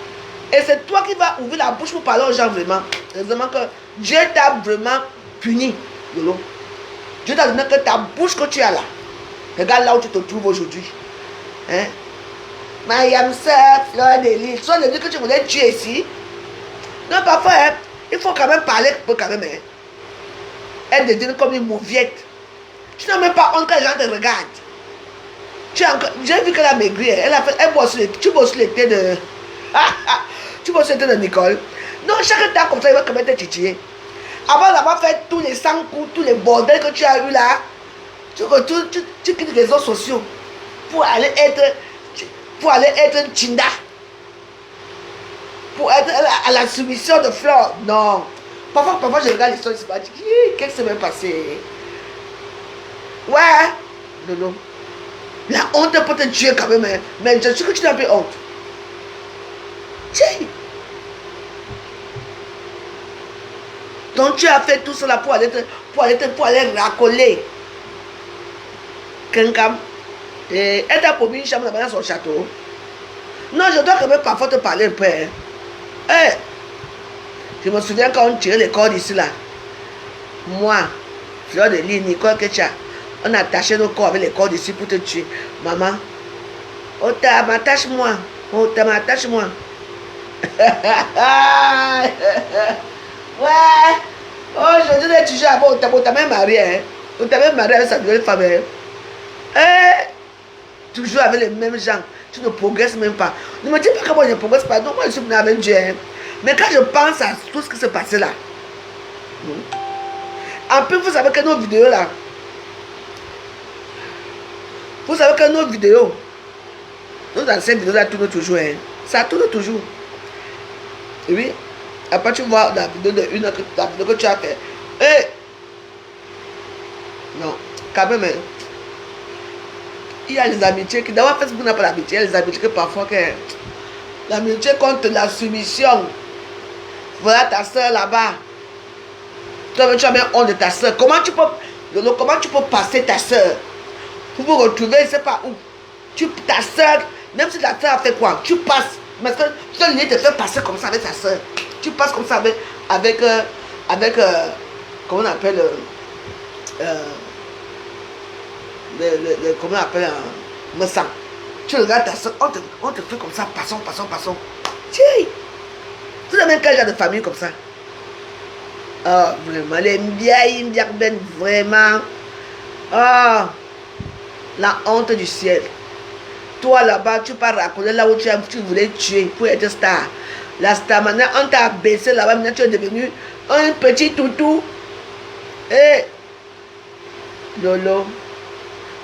Et c'est toi qui vas ouvrir la bouche pour parler aux gens vraiment. Heureusement que Dieu t'a vraiment puni, Lolo. Dieu t'a donné que ta bouche que tu as là. Regarde là où tu te trouves aujourd'hui. Hein? Mayam Sœur, Fleur de Lille. Ce sont les deux que tu voulais tuer ici. Non, parfois, hein, il faut quand même parler quand même. Hein. Elle devient comme une mauviette. Tu n'as même pas honte quand les gens te regardent. J'ai vu qu'elle a maigri. Tu bosses les thés de... tu bosses les thés de Nicole. Non, chaque temps comme ça, il va quand même te titiller. Avant d'avoir fait tous les 100 coups, tous les bordels que tu as eu là, tu quittes les réseaux sociaux pour aller être un Tinda. Pour être à la soumission de Flore. Non. Parfois je regarde l'histoire, je me dis, qu'est-ce qui s'est même passé? Ouais. Non. La honte peut te tuer quand même. Hein. Mais je sais que tu n'as pas honte. Tiens. Donc tu as fait tout cela pour aller racoler. Kenkam. Et elle t'a promis une chambre dans son château. Non, je dois quand même parfois te parler un peu. Hein. Hey, je me souviens quand on tirait les cordes ici là. Moi, Fleur de Lille, Nicole Ketcha, on attachait nos corps avec les cordes ici pour te tuer. Maman, oh m'attache-moi. Oh m'attache-moi. Ouais. Oh, je dis toujours avant, t'as même marié. Hein. T'as même marié avec sa nouvelle femme. Hein. Toujours avec les mêmes gens. Tu ne progresses même pas. Ne me dis pas que moi je ne progresse pas. Non, moi je suis venu avec Dieu. Hein. Mais quand je pense à tout ce qui s'est passé là. En plus, vous savez que nos vidéos là. Vous savez que nos vidéos. Nos anciennes vidéos là tournent toujours. Hein. Ça tourne toujours. Et oui. Après tu vois la vidéo de une heure que tu as fait. Non, quand même. Il y a les amitiés qui, d'abord Facebook n'a pas l'amitié, il y a les amitiés que parfois que l'amitié contre la soumission. Voilà ta soeur là-bas. Toi tu as même honte de ta soeur. Comment tu peux passer ta soeur pour vous retrouver, je ne sais pas où. Ta soeur, même si ta soeur a fait quoi, tu passes. Parce que ton lien te fait passer comme ça avec ta soeur. Tu passes comme ça avec comment on appelle, comment on appelle, me sang. Tu regardes ta soeur, on te fait comme ça, passons. Tiens, tout le même cas de famille comme ça. Oh, vraiment, les vieilles, vraiment. Oh, la honte du ciel. Toi là-bas, tu pars raconter là où tu voulais tuer pour être star. La star, maintenant, on t'a baissé là-bas, maintenant tu es devenu un petit toutou. Et Lolo.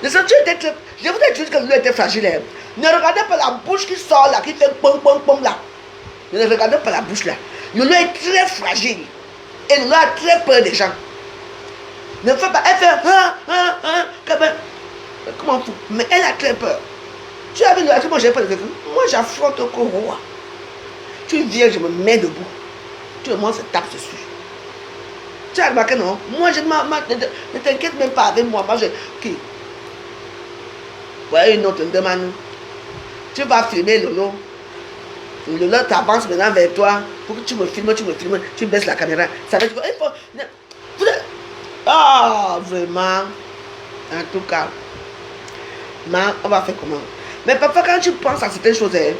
Je vous ai dit que Lolo était fragile. Hein. Ne regardez pas la bouche qui sort là, qui fait pom là. Ne regardez pas la bouche là. Lolo est très fragile. Et Lolo a très peur des gens. Ne fais pas, elle fait comment fou. Mais elle a très peur. Tu as vu Lolo, moi j'ai peur de quelqu'un. Moi j'affronte au roi. Tu viens, je me mets debout. Tout le monde se tape dessus. Tu as remarqué, non? Moi, ne t'inquiète même pas avec moi. Moi, qui? Ouais, une autre demande. Tu vas filmer Lolo. Lolo t'avance maintenant vers toi. Pour que tu me filmes. Tu baisses la caméra. Ça veut dire qu'il faut. Ah, vraiment. En tout cas. On va faire comment? Mais parfois, quand tu penses à certaines choses, hein,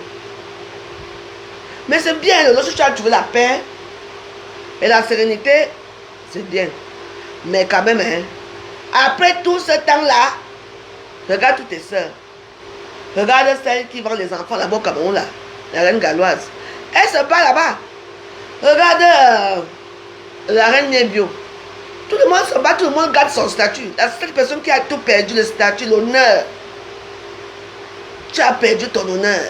mais c'est bien, lorsque tu as trouvé la paix et la sérénité, c'est bien. Mais quand même, hein, après tout ce temps-là, regarde toutes tes soeurs. Regarde celle qui vend les enfants là-bas au Cameroun, là, la reine galloise. Elle se bat là-bas. Regarde la reine Nebio. Tout le monde se bat, tout le monde garde son statut. Cette personne qui a tout perdu, le statut, l'honneur. Tu as perdu ton honneur.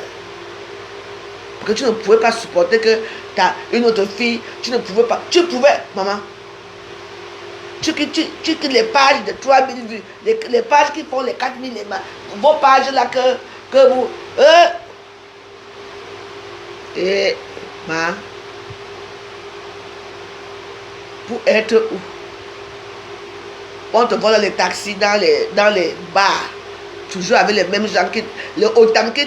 Parce que tu ne pouvais pas supporter que tu as une autre fille. Tu ne pouvais pas. Tu pouvais, maman. Tu quittes les pages de 3000 vues. Les pages qui font les 4000. Vos pages là que vous. Et, maman. Pour être où? On te voit dans les taxis, dans les bars. Toujours avec les mêmes gens le Otam qui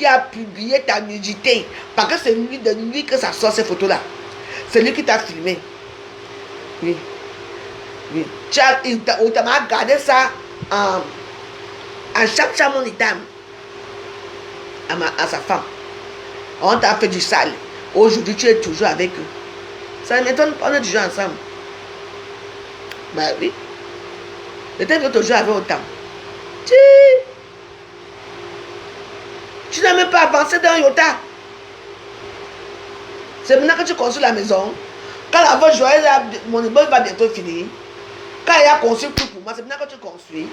a publié ta nudité. Parce que c'est lui de lui que ça sort ces photos-là. C'est lui qui t'a filmé. Oui. Otam a gardé ça en chaque chambre d'âme à sa femme. On t'a fait du sale. Aujourd'hui, tu es toujours avec eux. Ça ne m'étonne pas, on est toujours ensemble. Bah oui. Peut-être que toujours avec Otam. Tu n'as même pas avancé dans Yota. C'est maintenant que tu construis la maison. Quand la voie joyeuse, mon immeuble va bientôt finir. Quand il a construit tout pour moi, c'est maintenant que tu construis.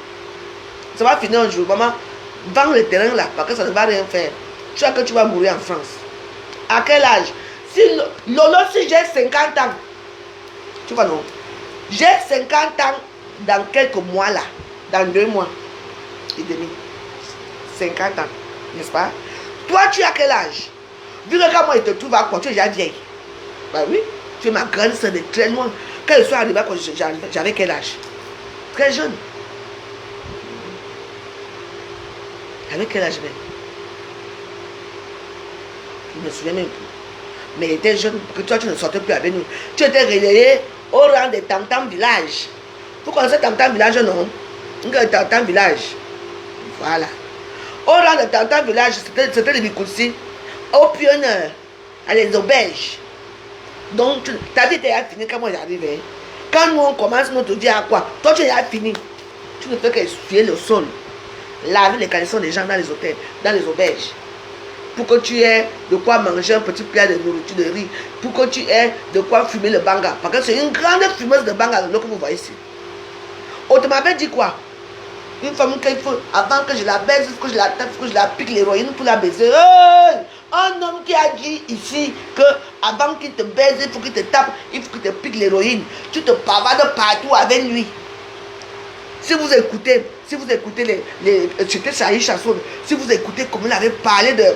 Ça va finir un jour. Maman, vends le terrain là, parce que ça ne va rien faire. Tu vois que tu vas mourir en France. À quel âge? Lolo, si j'ai 50 ans. Tu vois non? J'ai 50 ans dans quelques mois là. Dans 2 mois et demi. 50 ans. N'est-ce pas? Toi, tu as quel âge? Vu que quand moi, il te trouve à quoi? Tu es déjà vieille. Bah oui. Tu es ma grande soeur de très loin. Quand je suis arrivé, j'avais quel âge? Très jeune. Avec quel âge même? Je ne me souviens même plus. Mais il était jeune, parce que toi, tu ne sortais plus avec nous. Tu étais relayé au rang de Tam-Tam Village. Vous connaissez Tam-Tam Village, non? Tam-Tam Village. Voilà. Au rang de Tam-Tam Village, c'était le Bikoussi. Au pionnier, à les auberges. Donc, ta vie était finie quand moi j'arrivais. Quand nous on commence notre vie à quoi? Toi tu es fini. Tu ne fais qu'essuyer le sol. Laver les caleçons des gens dans les hôtels, dans les auberges. Pour que tu aies de quoi manger un petit plat de nourriture de riz. Pour que tu aies de quoi fumer le banga. Parce que c'est une grande fumeuse de banga que vous voyez ici. On te m'avait dit quoi? Une femme qu'il faut, avant que je la baise, il faut que je la tape, il faut que je la pique l'héroïne pour la baiser. Hey! Un homme qui a dit ici que avant qu'il te baise, il faut qu'il te tape, il faut qu'il te pique l'héroïne. Tu te pavades partout avec lui. Si vous écoutez c'était Saïd Chasson, si vous écoutez comme il avait parlé de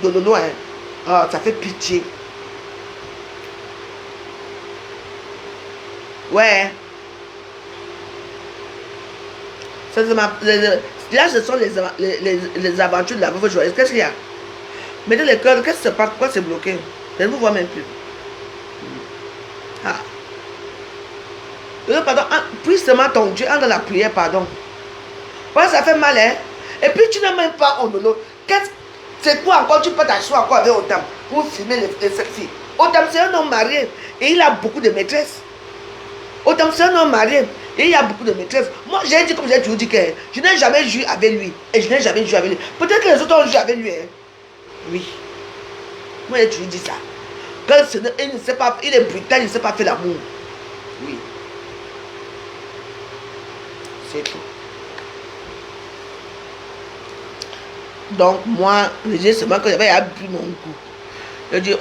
Lolo, hein, oh, ça fait pitié. Ouais. Là, ce sont les aventures de la veuve joyeuse. Qu'est-ce qu'il y a? Mettez les cœurs, qu'est-ce qui se passe? Pourquoi c'est bloqué? Je ne vous vois même plus. Ah. Pardon, puis seulement ton Dieu, entre dans la prière, pardon. Voilà, ça fait mal, hein? Et puis tu n'as même pas Ondolo. C'est quoi encore? Tu peux t'asseoir encore avec Otam pour filmer cette fille. Otam, c'est un homme marié et il a beaucoup de maîtresses. Otam, c'est un homme marié et il a beaucoup de maîtresses. Moi, j'ai dit, comme j'ai toujours dit, que je n'ai jamais joué avec lui et je n'ai jamais joué avec lui. Peut-être que les autres ont joué avec lui, hein? Oui. Moi, j'ai toujours dit ça. Quand il ne sait pas, il est brutal, il ne sait pas faire l'amour. Oui. C'est tout. Donc, moi, je dis seulement que j'avais bu mon goût. Je dis,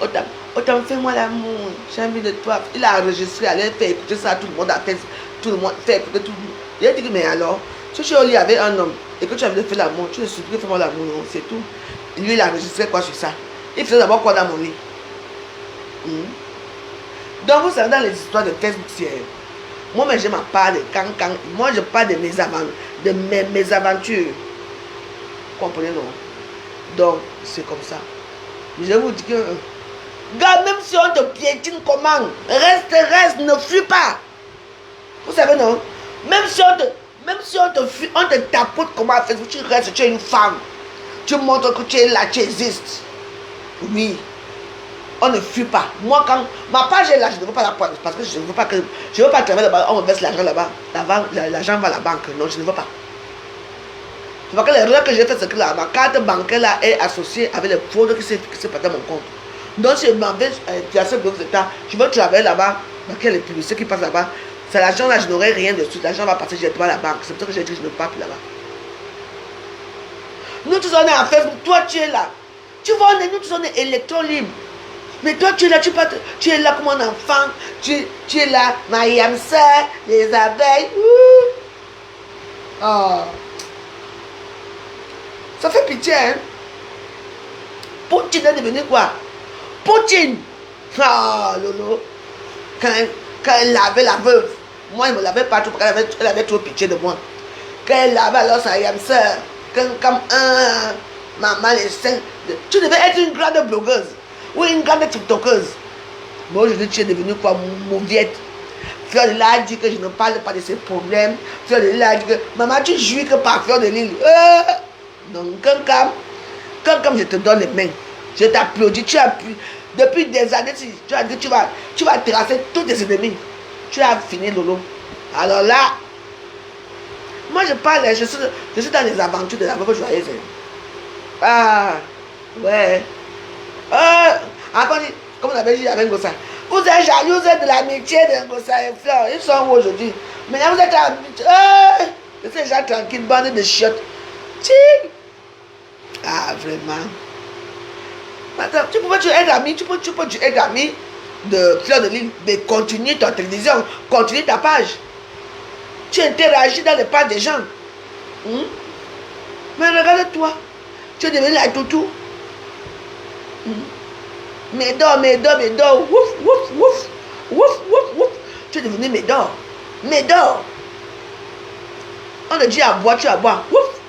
Otam, fais-moi l'amour, j'ai envie de toi. Il a enregistré, allait faire écouter ça, tout le monde a fait, tout le monde fait écouter tout le monde. Il a dit, mais alors, si tu es au lit avec un homme et que tu as envie de faire l'amour, tu le supplies, fais-moi l'amour, non, c'est tout. Lui, il a enregistré quoi sur ça? Il faisait d'abord quoi dans mon lit? Donc, vous savez, dans les histoires de Facebook, moi, mais je m'en parle de cancan. Moi, je parle de mes aventures. Vous comprenez, non? Donc, c'est comme ça. Je vous dis que, gars, même si on te piétine comment, reste, ne fuis pas. Vous savez, non? Même si on te fuit, on te tapote comment à Facebook, tu restes, tu es une femme. Tu montres que tu es là, tu existes. Oui. On ne fuit pas. Moi, quand ma page est là, je ne veux pas la prendre parce que je ne veux pas travailler là-bas, on me verse l'argent là-bas. L'argent va à la banque. Non, je ne veux pas. C'est parce que l'erreur que j'ai fait, c'est que ma carte bancaire là est associée avec les fraudes qui s'est passé dans mon compte. Donc, si je m'en vais placer de l'État, je veux travailler là-bas, parce qu'il y a les publicités qui passent là-bas. C'est l'argent là, je n'aurai rien dessus. L'argent va passer directement à la banque. C'est pour ça que j'ai dit que je ne pars plus là-bas. Nous tous on est en Facebook, toi tu es là. Tu vois, nous tous on est électrons libres. Mais toi tu es là, tu es là comme un enfant. Tu es là, ma yamsa, les abeilles. Oh. Ça fait pitié, hein. Poutine est devenu quoi? Poutine. Ah, Lolo. Quand elle lavait la veuve, moi elle ne me lavait pas trop parce qu'elle avait trop pitié de moi. Quand elle lavait alors sa yamsa, comme un maman les seins. Tu devais être une grande blogueuse ou une grande tiktokeuse. Moi aujourd'hui tu es devenue quoi? Mauviette. Fleur de Lys a dit que je ne parle pas de ses problèmes. Fleur de Lys a dit que maman tu jouis que par Fleur de Lys. Donc quand je te donne les mains, je t'applaudis, tu appuies. Depuis des années, tu as dit tu vas terrasser tous tes ennemis. Tu as fini Lolo. Alors là, moi je parle, je suis dans les aventures de la veuve joyeuse. Ah, ouais. Encore, comme on avait dit avec Ngossa, vous êtes jalouse de l'amitié de Ngossa et Fleur. Ils sont où aujourd'hui? Maintenant vous êtes laissez les gens tranquilles, bande de chiottes. Ah, vraiment. Attends, tu peux être ami, tu peux être ami de Fleur de Lys, mais continue ta télévision, continue ta page. Tu interagis dans les pages des gens. Mais regarde-toi, tu es devenu la toutou. Médor, wouf, wouf, wouf, wouf, wouf, wouf. Tu es devenu Médor. On te dit à boire, tu aboies. Wouf,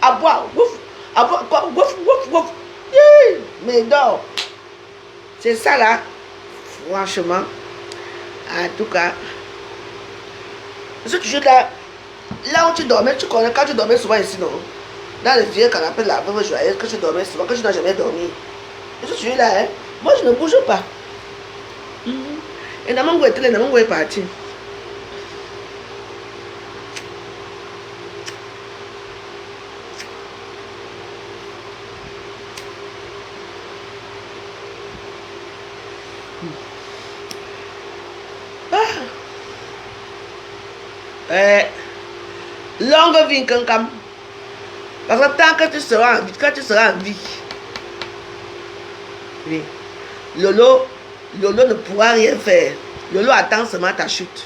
à boire, wouf, à boire, quoi, wouf, wouf, wouf. Médor. C'est ça là. Franchement. En tout cas. Si tu joues là où tu dormais, tu connais quand tu dormais souvent ici, non? Dans le vieux qu'on appelle la veuve joyeuse, que tu dormais souvent, que tu n'as jamais dormi. Et si tu es là, hein, moi je ne bouge pas. Et Namango est parti. Longue vie Kankam. Parce que tant que tu seras en vie, quand tu seras en vie, oui, Lolo ne pourra rien faire. Lolo attend seulement ta chute.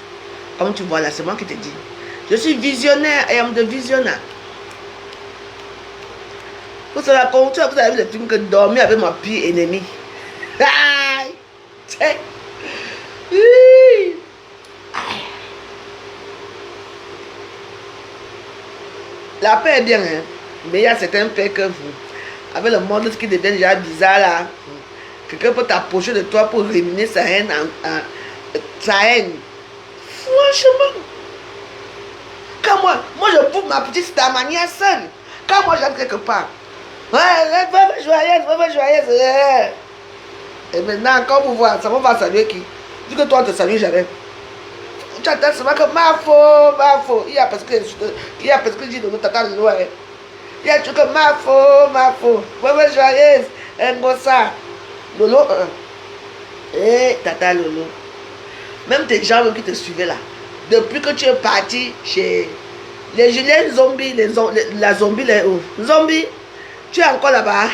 Comme tu vois là, c'est moi qui te dis. Je suis visionnaire et homme de visionnaire. Vous savez, quand vous avez vu le film que dormir avec ma pire ennemie. La paix est bien, hein? Mais il y a certains faits que avec le monde qui devient déjà bizarre là, quelqu'un peut t'approcher de toi pour réunir sa haine. Sa haine. Franchement, quand moi je bouffe ma petite stamania seule. Quand moi j'aime quelque part, ouais, joyeuse. Et maintenant, quand vous voyez, ça va saluer qui? Vu que toi, on ne te salue jamais. Tu attends seulement que ma faux. Il y a parce que je dis de nous, tata le loin. Il y a tout que ma faux. Joyeuse, un gossa. Lolo, tata Lolo. Même tes gens qui te suivaient là. Depuis que tu es parti chez les Julien zombies, la zombie, les zombies, tu es encore là-bas.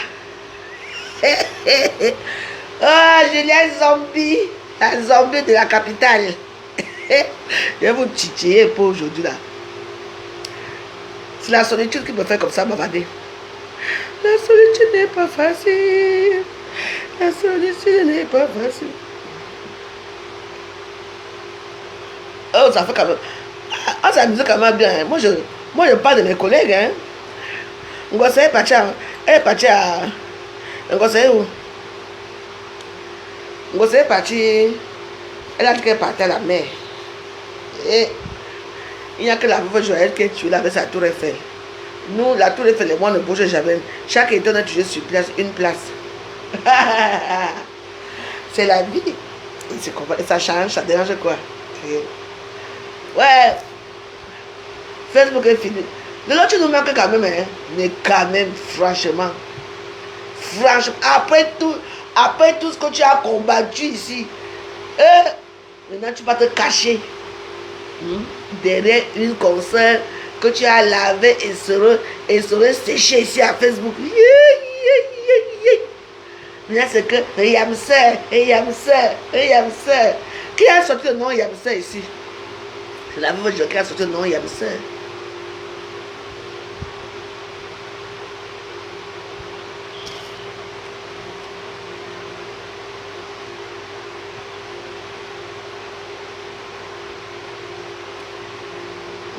Oh, Julien zombie, la zombie de la capitale. Je vais vous titiller pour aujourd'hui là. C'est la solitude qui me fait comme ça m'avader. La solitude n'est pas facile. La solitude n'est pas facile. Oh, ça fait quand même. Ah, ça amuse quand même bien. Hein. Moi, je parle de mes collègues. Hein. Ngossé est parti à. Ngossé est où? Ngossé est parti. Elle a dit qu'elle partait à la mer. Et il n'y a que la veuve Joël qui est tuée avec sa tour Eiffel. Nous, la tour Eiffel, moi, ne bouge jamais. Chaque état est toujours sur place, une place. C'est la vie. Et ça change, ça dérange quoi? Ouais. Facebook est fini. De l'autre, tu nous manques quand même, hein. Mais quand même, franchement. Après tout ce que tu as combattu ici, maintenant tu vas te cacher derrière une console que tu as lavé et serait séché ici à Facebook. Maintenant c'est que Yamseur. Qui a sorti le nom Yamseur ici? C'est la même chose qui a sorti le nom Yamseur.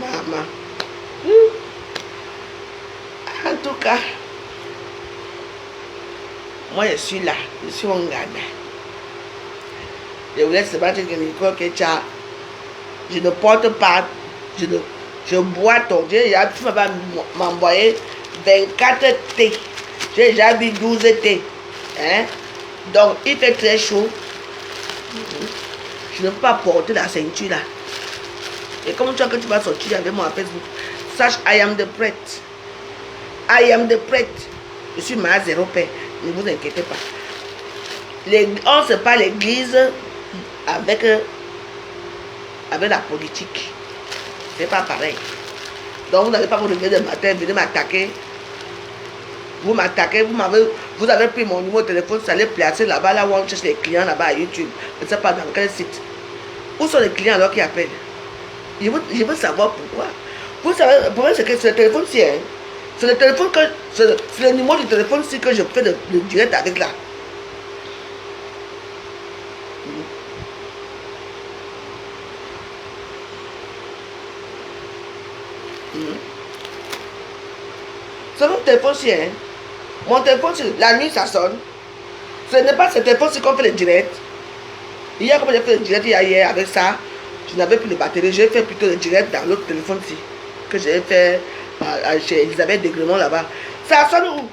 Maman. En tout cas, moi je suis là, je suis un gars. Je vous laisse battre que Nicole Kecha. Je ne porte pas, je bois ton Dieu. Tu vas m'envoyer 24 thé. J'ai déjà bu 12 thé. Hein? Donc il fait très chaud. Je ne peux pas porter la ceinture là. Et comme tu vois que tu vas sortir avec moi à Facebook, sache, I am the prêtre. Je suis ma zéro paix. Ne vous inquiétez pas. On ne sait pas l'église avec la politique. C'est pas pareil. Donc vous n'allez pas vous lever le matin, venir m'attaquer. Vous m'attaquez, vous avez pris mon numéro de téléphone, vous allez placer là-bas, là où on cherche les clients là-bas à YouTube. Je ne sais pas dans quel site. Où sont les clients alors qui appellent? Je veux savoir pourquoi. Vous savez, le problème c'est que c'est le téléphone-ci. Hein. C'est le téléphone que. C'est le numéro du téléphone-ci que je fais le direct avec là. C'est mon téléphone-ci. Hein. Mon téléphone-ci, la nuit ça sonne. Ce n'est pas ce téléphone-ci qu'on fait le direct. Hier, comme j'ai fait le direct hier avec ça, je n'avais plus de batterie. J'ai fait plutôt le direct dans l'autre téléphone-ci que j'ai fait chez Elisabeth Degremont là-bas. Ça sonne où?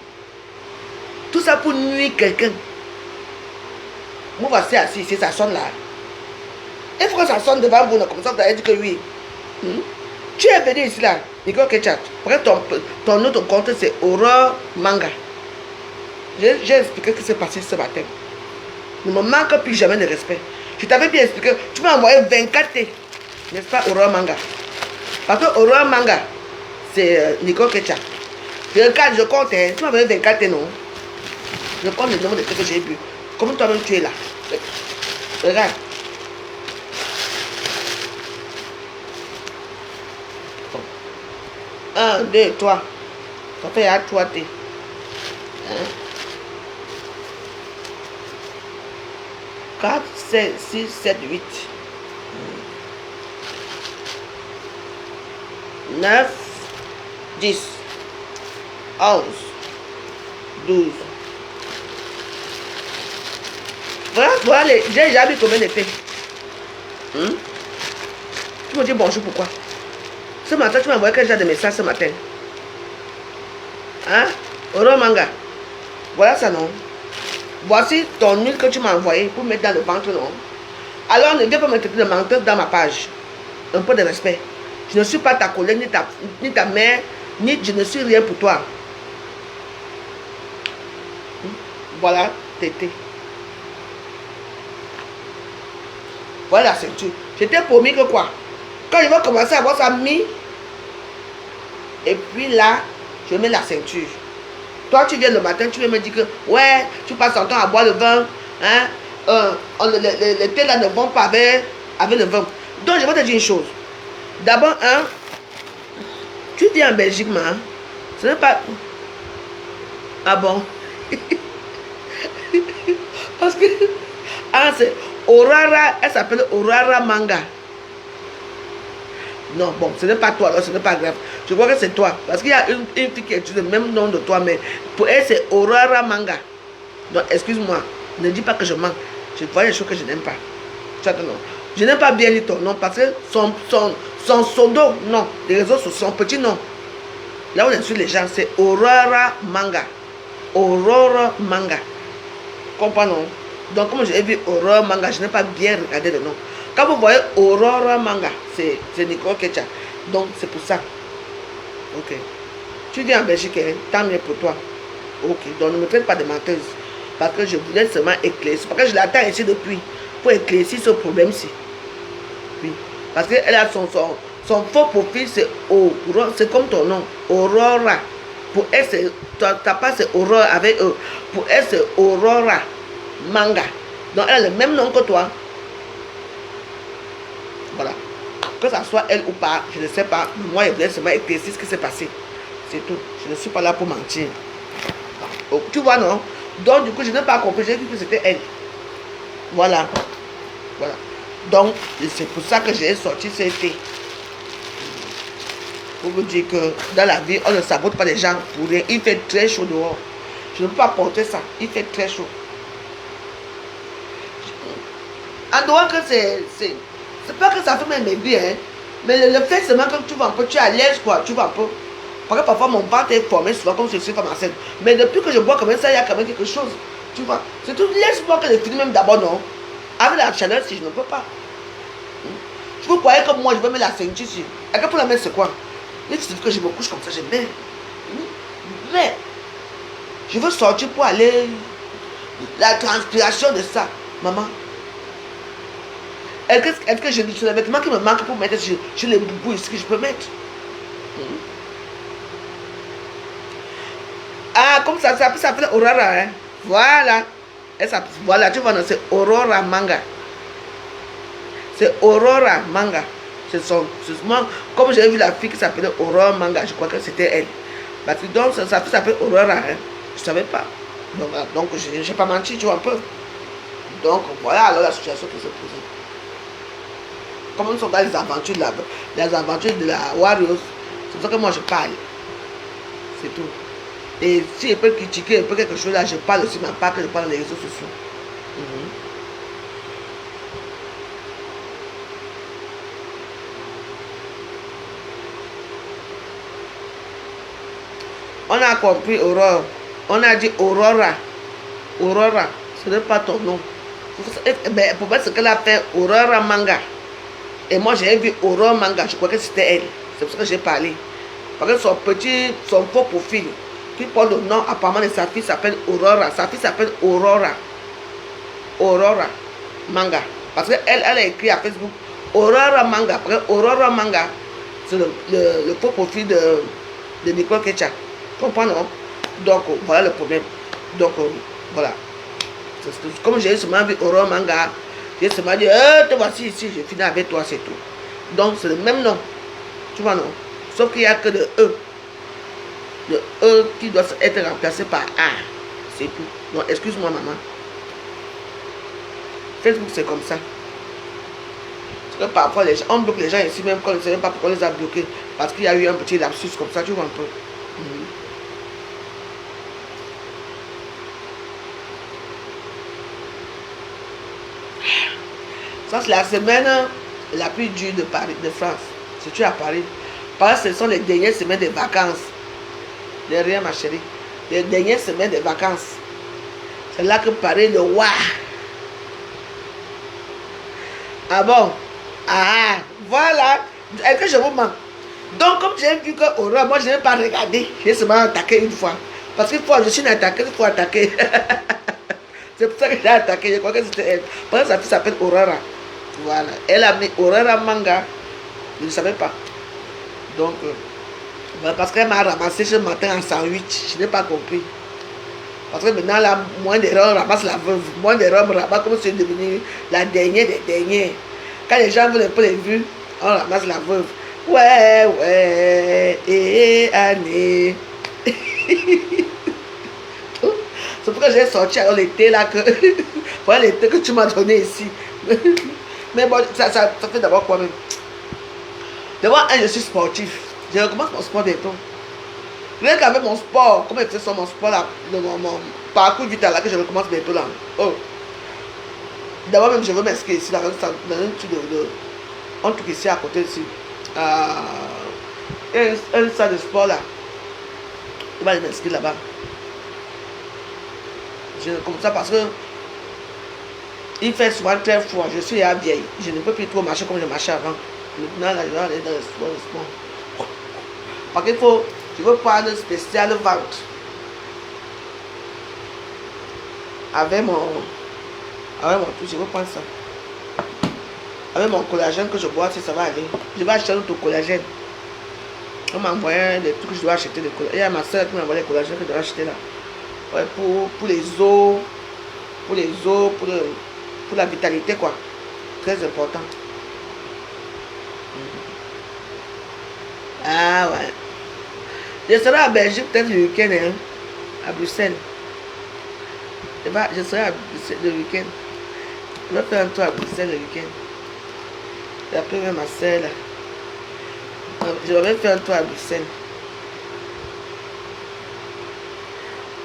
Tout ça pour nuire quelqu'un. Moi, voici assis ici, ça sonne là. Il faut que ça sonne devant vous, comme ça vous allez dire que oui. Tu es venu ici là, Nicole Ketchat. Ton autre compte c'est Horror Manga. J'ai expliqué ce qui s'est passé ce matin. Ne me manque plus jamais de respect. Je t'avais bien expliqué. Tu m'as envoyé 24 T. N'est-ce pas, Horror Manga? Parce que Horror Manga, c'est Nicole Ketchat. Je regarde, je compte. Hein. Tu m'as envoyé 24 T, non? Je compte le nombre de T que j'ai bu. Comment toi-même tu es là? Regarde. Un, deux, trois. Ça fait à 3 T. Hein? 4, 5, 6, 7, 8. 9, 10, 11, 12. Voilà, j'ai déjà mis combien d'été. Tu me dis bonjour, pourquoi? Ce matin, tu m'as envoyé quel genre de message ce matin? Hein? Oro Manga. Voilà ça, non? Voici ton huile que tu m'as envoyé pour mettre dans le ventre, non? Alors, ne viens pas me traiter de menteur dans ma page. Un peu de respect. Je ne suis pas ta collègue, ni ta mère, ni je ne suis rien pour toi. Voilà, tété. Voilà la ceinture. Je t'ai promis que quoi? Quand je vais commencer à avoir ça mis, et puis là, je mets la ceinture. Toi, tu viens le matin, tu viens me dire que, ouais, tu passes ton temps à boire le vin, hein, les thés là ne vont pas avec le vin. Donc, je vais te dire une chose. D'abord, tu dis en Belgique, hein, ce n'est pas... Ah bon? Parce que, c'est Aurora, elle s'appelle Aurora Manga. Non, bon, ce n'est pas toi, alors ce n'est pas grave. Je crois que c'est toi. Parce qu'il y a une fille qui étudie le même nom de toi, mais pour elle, c'est Aurora Manga. Donc, excuse-moi, ne dis pas que je mens. Je vois les choses que je n'aime pas. Je n'aime pas bien lire ton nom parce que son pseudo, non, les réseaux sociaux, son petit nom. Là où on insulte les gens, c'est Aurora Manga. Aurora Manga. Comprenons. Donc, comme j'ai vu Aurora Manga, je n'ai pas bien regardé le nom. Quand vous voyez Aurora Manga, c'est Nicole Ketcha. Donc, c'est pour ça. Ok. Tu dis en Belgique, tant mieux pour toi. Ok. Donc, ne me traite pas de menteuse. Parce que je voulais seulement éclaircir. Parce que je l'attends ici depuis. Pour éclaircir ce problème-ci. Oui. Parce qu'elle a son faux profil, c'est Aurora. C'est comme ton nom. Aurora. Pour elle, c'est. Ta part, c'est Aurora avec eux. Pour elle, c'est Aurora Manga. Donc, elle a le même nom que toi. Voilà. Que ça soit elle ou pas, je ne sais pas. Moi, je voulais seulement éclaircir ce qui s'est passé. C'est tout. Je ne suis pas là pour mentir. Donc, tu vois, non? Donc, du coup, je n'ai pas compris. J'ai cru que c'était elle. Voilà. Voilà. Donc, c'est pour ça que j'ai sorti ce thé. Pour vous dire que dans la vie, on ne sabote pas les gens pour rien. Il fait très chaud dehors. Je ne peux pas porter ça. Il fait très chaud. En dehors que c'est pas que ça fait même bien, hein, mais le fait seulement que tu vas un peu, tu es à l'aise, quoi, tu vas un peu. Parce que parfois mon ventre est formé souvent comme je suis pharmacienne. Mais depuis que je bois comme ça, il y a quand même quelque chose. Tu vois. C'est tout. Laisse-moi que je finisse même d'abord, non. Avec la chaleur, si je ne peux pas. Vous croyez que moi, je vais mettre la ceinture ici. Et que pour la mettre, c'est quoi? Il suffit que je me couche comme ça, je mets. Mais, je veux sortir pour aller. La transpiration de ça. Maman. Est-ce que j'ai les vêtements qui me manquent pour mettre sur les boubous ici que je peux mettre? Ah, comme ça s'appelle Aurora, hein? Voilà. Voilà, tu vois, c'est Aurora Manga. C'est Aurora Manga. Comme j'ai vu la fille qui s'appelait Aurora Manga, je crois que c'était elle. Parce que donc, ça s'appelle Aurora, hein? Je ne savais pas. Donc je n'ai pas menti, tu vois un peu. Donc, voilà alors la situation qui se pose. Comme nous sommes dans les aventures de la Warriors, c'est pour ça que moi je parle. C'est tout. Et si je peux critiquer un peu quelque chose là, je parle aussi, mais pas que je parle dans les réseaux sociaux. On a compris Aurore. On a dit Aurora. Aurora, ce n'est pas ton nom. Mais pour voir ce qu'elle a fait, Aurora Manga. Et moi j'ai vu Aurora Manga, je crois que c'était elle. C'est pour ça que j'ai parlé. Parce que son faux profil, qui porte le nom apparemment de sa fille s'appelle Aurora. Sa fille s'appelle Aurora. Aurora Manga. Parce qu'elle a écrit à Facebook Aurora Manga. Parce que Aurora Manga, c'est le faux profil de Nicole Ketcha. Comprends, non? Donc voilà le problème. Donc voilà. Comme j'ai seulement vu Aurora Manga, j'ai seulement dit, te voici ici, je finis avec toi, c'est tout. Donc c'est le même nom. Tu vois, non? Sauf qu'il n'y a que de E. Le E qui doit être remplacé par A. C'est tout. Donc excuse-moi, maman. Facebook, c'est comme ça. Parce que parfois, on bloque les gens ici, même quand on ne sait même pas pourquoi on les a bloqués. Parce qu'il y a eu un petit lapsus comme ça, tu vois un peu. Ça, c'est la semaine la plus dure de Paris, de France. Surtout à Paris. Parce que ce sont les dernières semaines de vacances. Derrière ma chérie. Les dernières semaines de vacances. C'est là que Paris, le roi. Ah bon? Ah, voilà. Est-ce que je vous mens? Donc, comme j'ai vu que Aurore, moi, je n'ai pas regardé. J'ai seulement attaqué une fois. Parce qu'une fois, je suis attaqué, il faut attaquer. C'est pour ça que j'ai attaqué. Je crois que c'était elle. Parce que sa fille s'appelle Aurora. Voilà. Elle a mis Aurora Manga. Je ne savais pas. Donc, voilà, parce qu'elle m'a ramassé ce matin en sandwich. Je n'ai pas compris. Parce que maintenant, là, moins d'erreurs, on ramasse la veuve. Moins d'erreurs, on ramasse comme si c'est devenu la dernière des derniers. Quand les gens veulent un peu les vues, on ramasse la veuve. Ouais, ouais, année. C'est pourquoi j'ai sorti alors l'été là que. Voilà l'été que tu m'as donné ici. Mais bon, ça fait d'abord quoi même? D'abord, je suis sportif. Je recommence mon sport bientôt. Rien qu'avec mon sport, comment je fais sur mon sport là, mon parcours vital là que je recommence bientôt là. Oh. D'abord même je veux m'inscrire ici dans un truc un truc ici à côté ici. Un salle de sport là. Je vais aller m'inscrire là-bas. Je comme ça parce que il fait souvent très froid. Je suis à vieille. Je ne peux plus trop marcher comme je marchais avant. Maintenant là, je vais aller dans le sport. Parce qu'il faut, je veux prendre un spécial vente. Avec mon truc, je veux prendre ça. Avec mon collagène que je bois, si ça va aller. Je vais acheter un autre collagène. On m'a envoyé des trucs que je dois acheter. Il y a ma soeur qui m'a envoyé les collagènes que je dois acheter là. Ouais, pour les os. Pour les os, pour la vitalité quoi. Très important. Ah ouais. Je serai à Belgique peut-être le week-end, hein, à Bruxelles. Je serai à Bruxelles le week-end. Je vais faire un tour à Bruxelles le week-end. J'ai appelé même ma soeur là. Je vais même faire un tour à Bruxelles.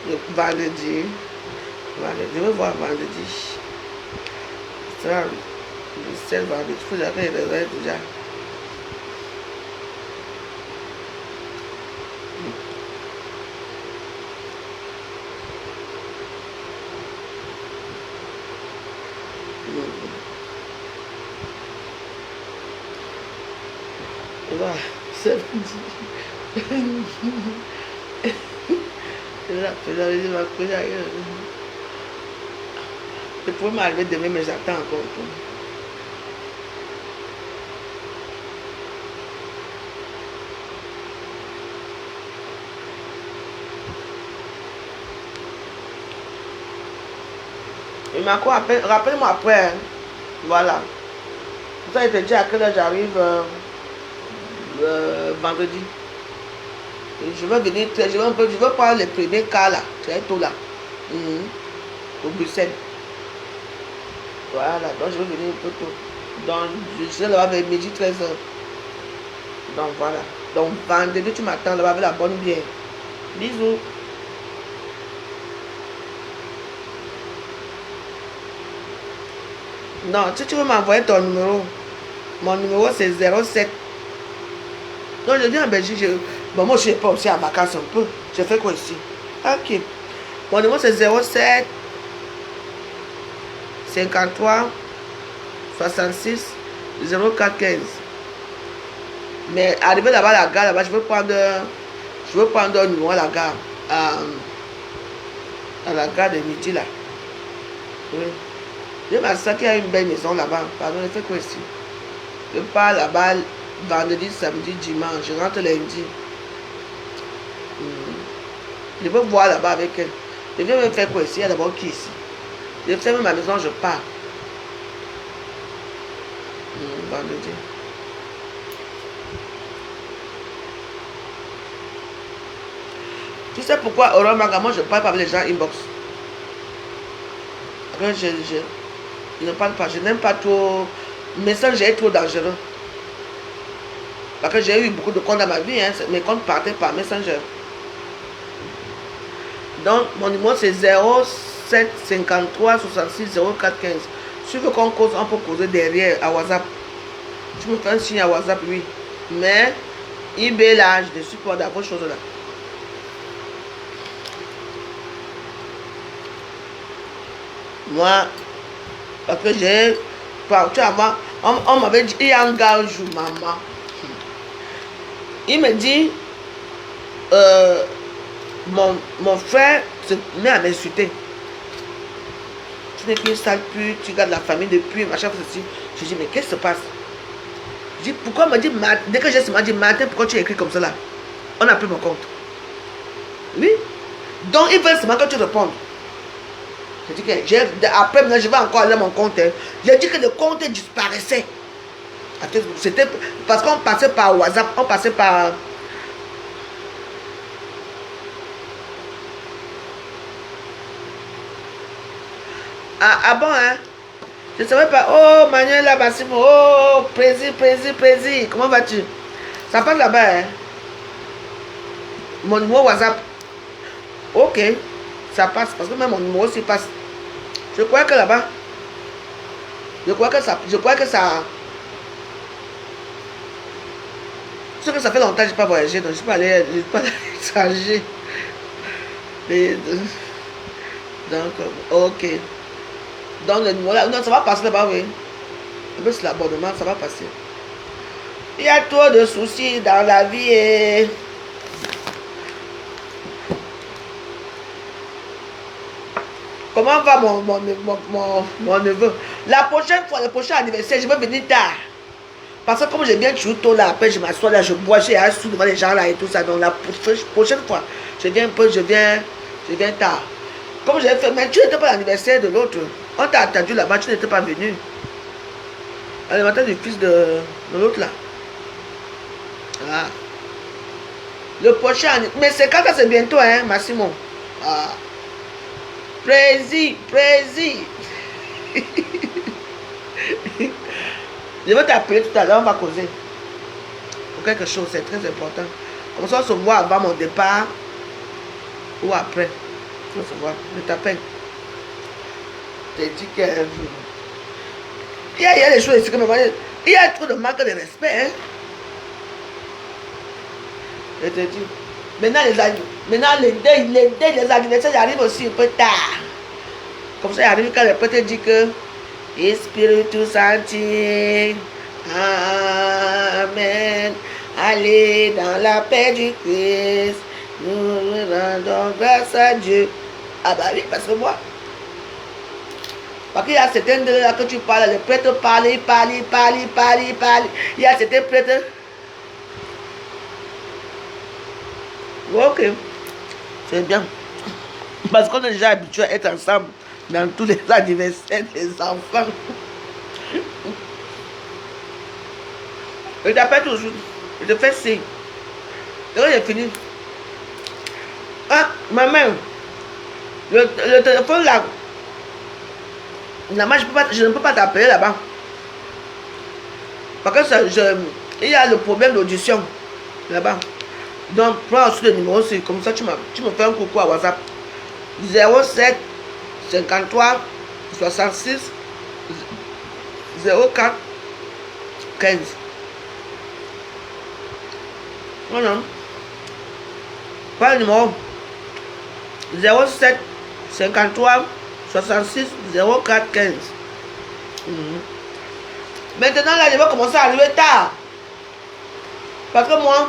Le vendredi. Je vais voir vendredi. Je serai à Bruxelles vendredi. Il faut que j'appelle les réserves déjà. Voilà, c'est je pourrais m'arriver demain, mais j'attends encore. Il m'a quoi rappelle-moi après. Hein. Voilà. Pour ça, il te dit à quelle heure j'arrive vendredi. Et je vais venir, je vais prendre les premiers cas là, très tôt là. Au Bruxelles. Voilà, donc je vais venir un peu tôt. Donc je serai là-bas vers midi 13h. Donc voilà. Donc vendredi tu m'attends là-bas avec la bonne bière. Bisous. Non, si tu veux m'envoyer ton numéro, mon numéro c'est 07. Donc je viens en Belgique, bon moi je suis pas aussi en vacances un peu. Je fais quoi ici? Ok. Mon numéro c'est 07 53 66 04 15. Mais arrivé là-bas à la gare, là-bas, je veux prendre un numéro à la gare. À la gare de midi là. Oui. Je m'assure qu'il y a une belle maison là-bas. Pardon, je fais quoi ici? Je pars là-bas vendredi, samedi, dimanche. Je rentre lundi. Je veux voir là-bas avec elle. Je viens me faire quoi ici? Il y a d'abord qui ici? Je ferme ma maison, je pars. Vendredi. Tu sais pourquoi Aurore Manga, moi je parle pas avec les gens inbox. Je ne parle pas, je n'aime pas trop. Messenger est trop dangereux. Parce que j'ai eu beaucoup de comptes dans ma vie, hein. Mes comptes partaient par Messenger. Donc, mon numéro c'est 07 53 66 04 15. Si tu veux qu'on cause, on peut causer derrière à WhatsApp. Tu me fais un signe à WhatsApp, oui. Mais, eBay là, je ne suis pas d'accord chose là. Moi, parce que j'ai... Tu vois, moi, on m'avait dit, il y a un gars un jour, maman. Il me dit, mon frère se met à m'insulter. Tu n'es qu'une sale pute, tu gardes la famille depuis, machin, ceci. Je dis, mais qu'est-ce qui se passe? Je dis, pourquoi on m'a dit, dès que j'ai dit, Martin, pourquoi tu écris comme ça là? On a pris mon compte. Oui. Donc, ils veulent seulement que tu répondes. Je dis que après, je vais encore aller à mon compte. Hein. J'ai dit que le compte disparaissait. C'était parce qu'on passait par WhatsApp, on passait par... Ah bon, hein? Je ne savais pas. Oh, Manuela Bassimo. Oh, Prési. Comment vas-tu? Ça passe là-bas, hein? Mon numéro WhatsApp. Ok. Ça passe. Parce que même mon numéro aussi passe. Je crois que là-bas. Je crois que ça. Parce que ça fait longtemps que je n'ai pas voyagé. Donc je ne suis pas allé à l'étranger. Donc, ok. Donc le numéro là, non, ça va passer là-bas, oui. Même si l'abonnement, ça va passer. Il y a trop de soucis dans la vie. Et... Comment va mon neveu? La prochaine fois, le prochain anniversaire, je vais venir tard. Parce que comme j'ai bien tué tôt là, après je m'assois là, je bois, j'ai un sou devant les gens là et tout ça. Donc la prochaine fois, je viens tard. Comme j'ai fait, mais tu n'étais pas à l'anniversaire de l'autre. On t'a attendu là-bas, tu n'étais pas venu. À l'anniversaire du fils de l'autre là. Ah. Le prochain, mais c'est quand c'est bientôt, hein, Massimo. Ah. Prési. Je vais t'appeler tout à l'heure, on va causer. Pour quelque chose, c'est très important. Comme ça, on se voit avant mon départ ou après. On se voit, je t'appelle. Je t'ai dit que... Il y a des choses ici que il y a trop de manque de respect. Hein? Je te dis. Maintenant, les anniversaires arrivent aussi un peu tard. Comme ça, il arrive quand le prêtre dit que Espiritu Sancti, Amen. Allez dans la paix du Christ. Nous rendons grâce à Dieu. Ah bah oui, parce que moi. Parce qu'il y a certains de là que tu parles, le prêtre parle. Il y a certains prêtres. Ok, c'est bien. Parce qu'on est déjà habitué à être ensemble dans tous les anniversaires des enfants. Je t'appelle toujours. Je te fais signe. Et quand j'ai fini. Ah, maman. Le téléphone là. Je ne peux pas t'appeler là-bas. Parce que il y a le problème d'audition là-bas. Donc, prends aussi le numéro, c'est comme ça, tu me fais un coucou à WhatsApp. 07 53 66 04 15. Voilà. Pas le numéro. 07 53 66 04 15. Maintenant, là, je vais commencer à arriver tard. Parce que moi,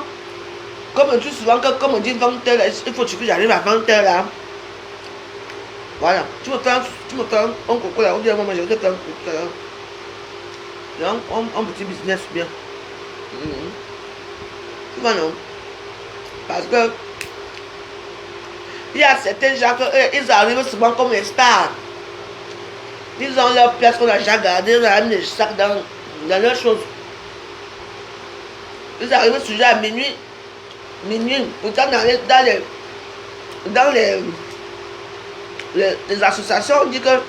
comme je dis souvent, comme on dit 20h, il faut que j'arrive à 20h là. Voilà. Tu me fais un coucou là. On dit à moi, je vais te faire un coucou là. Donc, un petit business bien. Tu vois, non? Parce que il y a certains gens ils arrivent souvent comme les stars. Ils ont leur place qu'on a déjà gardée, ils ont des sacs dans leurs choses. Ils arrivent souvent à minuit. Pourtant dans les associations, on dit que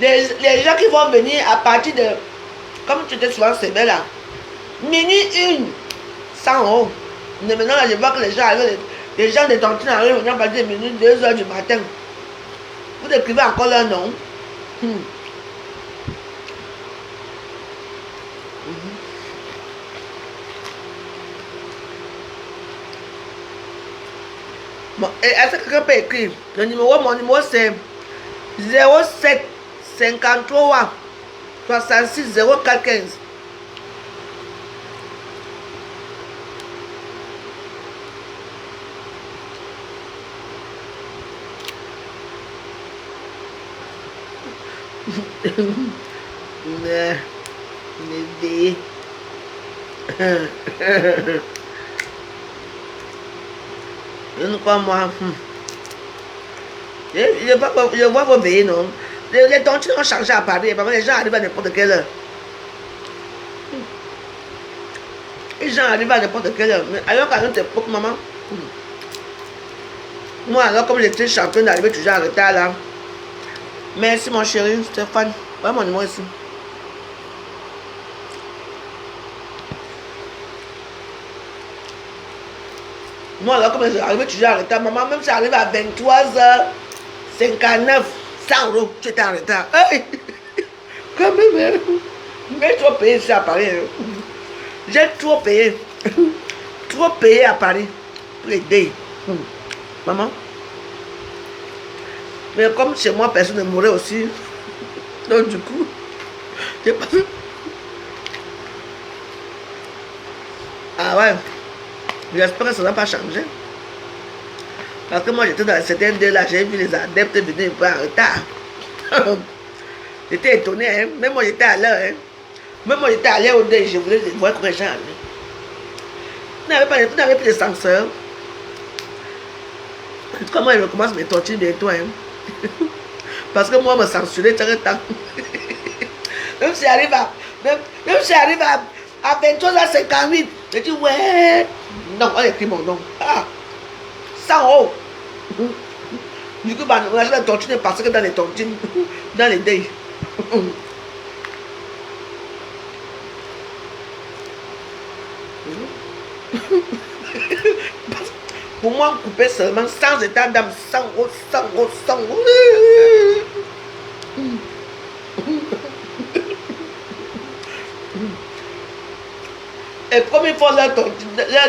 les gens qui vont venir à partir de, comme tu étais souvent sévère là, minuit 1, 100 euros. Mais maintenant, là, je vois que les gens arrivent, les gens des tontines arrivent maintenant à partir de minuit, 2 heures du matin. Vous écrivez encore leur nom. Bon, est-ce que quelqu'un peut écrire? Le numéro, mon numéro c'est 07 53 66 04 15. Bébé. Je ne crois moi. Je vois vos veillées, non? Les tontines ont changé à Paris. Les gens arrivent à n'importe quelle heure. Les gens arrivent à n'importe quelle heure. Mais alors qu'à notre époque, maman. Moi, alors, comme j'étais championne d'arriver toujours en retard là. Merci, mon chéri Stéphane. Voilà mon numéro ici. Moi, alors, comme j'arrive toujours en retard, maman, même si j'arrive à 23h59, 100 euros, tu étais en retard. Hey! Quand même, j'ai trop payé ici à Paris. J'ai trop payé. Trop payé à Paris. Pour aider. Maman. Mais comme chez moi, personne ne mourait aussi. Donc, du coup, j'ai pas vu. Ah ouais. J'espère que ça n'a pas changé. Parce que moi, j'étais dans cette deux là, j'ai vu les adeptes venir un peu en retard. J'étais étonné, hein. Même moi, j'étais à l'heure. Hein. Même moi, j'étais à l'heure au dé, je voulais voir comment les gens allaient. Vous n'avez plus de censeurs. En tout cas, moi, je recommence mes tontines bientôt. Hein. Parce que moi, me censurer, chaque temps. Même si j'arrive à 23h58, je dis ouais. Non, on écrit mon nom. Ah, 100 euros. Du coup, on achète la tontine parce que dans les tontines, dans les dés. Pour moi, couper seulement sans état d'âme, 100 euros, 100 euros, 100 euros. Et comme il faut leur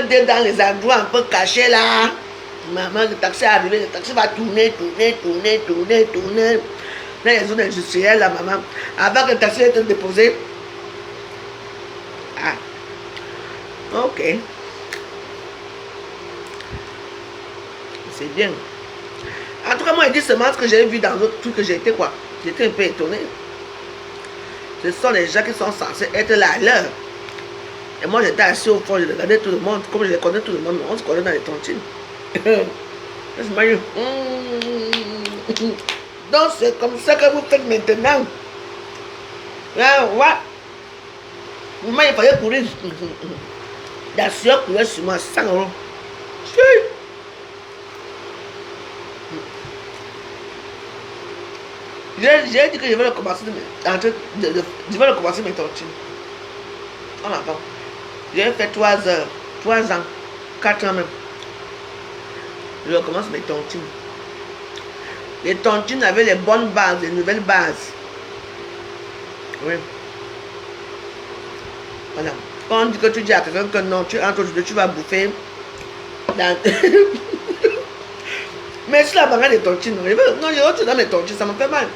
dé dans les endroits un peu cachés là, maman, le taxi est arrivé, le taxi va tourner. Dans les zones industrielles là, maman, avant que le taxi ait été déposé. Ah, ok. C'est bien. En tout cas, moi, il dit seulement ce que j'ai vu dans l'autre truc que j'étais quoi. J'étais un peu étonné. Ce sont les gens qui sont censés être là à l'heure. Et moi, j'étais assis au fond, je regardais tout le monde. Comme je connais tout le monde, on se connaît dans les tontines. Donc, c'est comme ça que vous faites maintenant. Là, ouais. Moi, il fallait courir. La sueur courait sur moi, 100 euros. J'ai dit que je vais recommencer je vais recommencer mes tontines. En avant. J'ai fait 3 heures, 3 ans, 4 ans même. Je recommence mes tontines. Les tontines avaient les bonnes bases, les nouvelles bases. Oui. Voilà. Quand on dit que tu dis à quelqu'un que non, tu entres aujourd'hui, tu vas bouffer. Dans... Mais si la banane des tontines, non, je retourne dans mes tontines, ça me fait mal.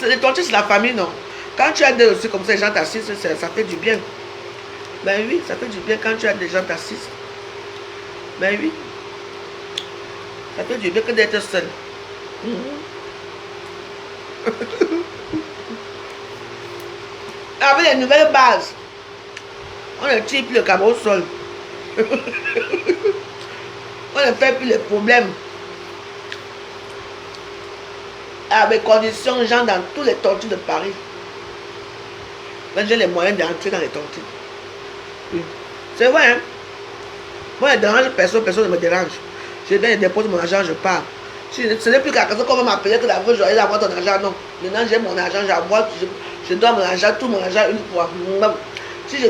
Les tontines, c'est la famille, non. Quand tu as des aussi comme ça, les gens t'assistent, ça fait du bien. Ben oui, ça fait du bien quand tu as des gens t'assistent. Ben oui. Ça fait du bien que d'être seul. Avec les nouvelles bases, on ne tire plus le cabot au sol. On ne fait plus les problèmes. Avec conditions, gens dans tous les tontines de Paris. Là, j'ai les moyens d'entrer dans les tontines. Oui. C'est vrai, hein? Moi, je ne dérange personne, personne ne me dérange. Je viens et dépose mon argent, je pars. Ce n'est plus qu'à personne qu'on va m'appeler que la fois, j'aurais avoir ton argent. Non. Maintenant, j'ai mon argent, j'aboie, je donne mon argent, tout mon argent une fois. Si je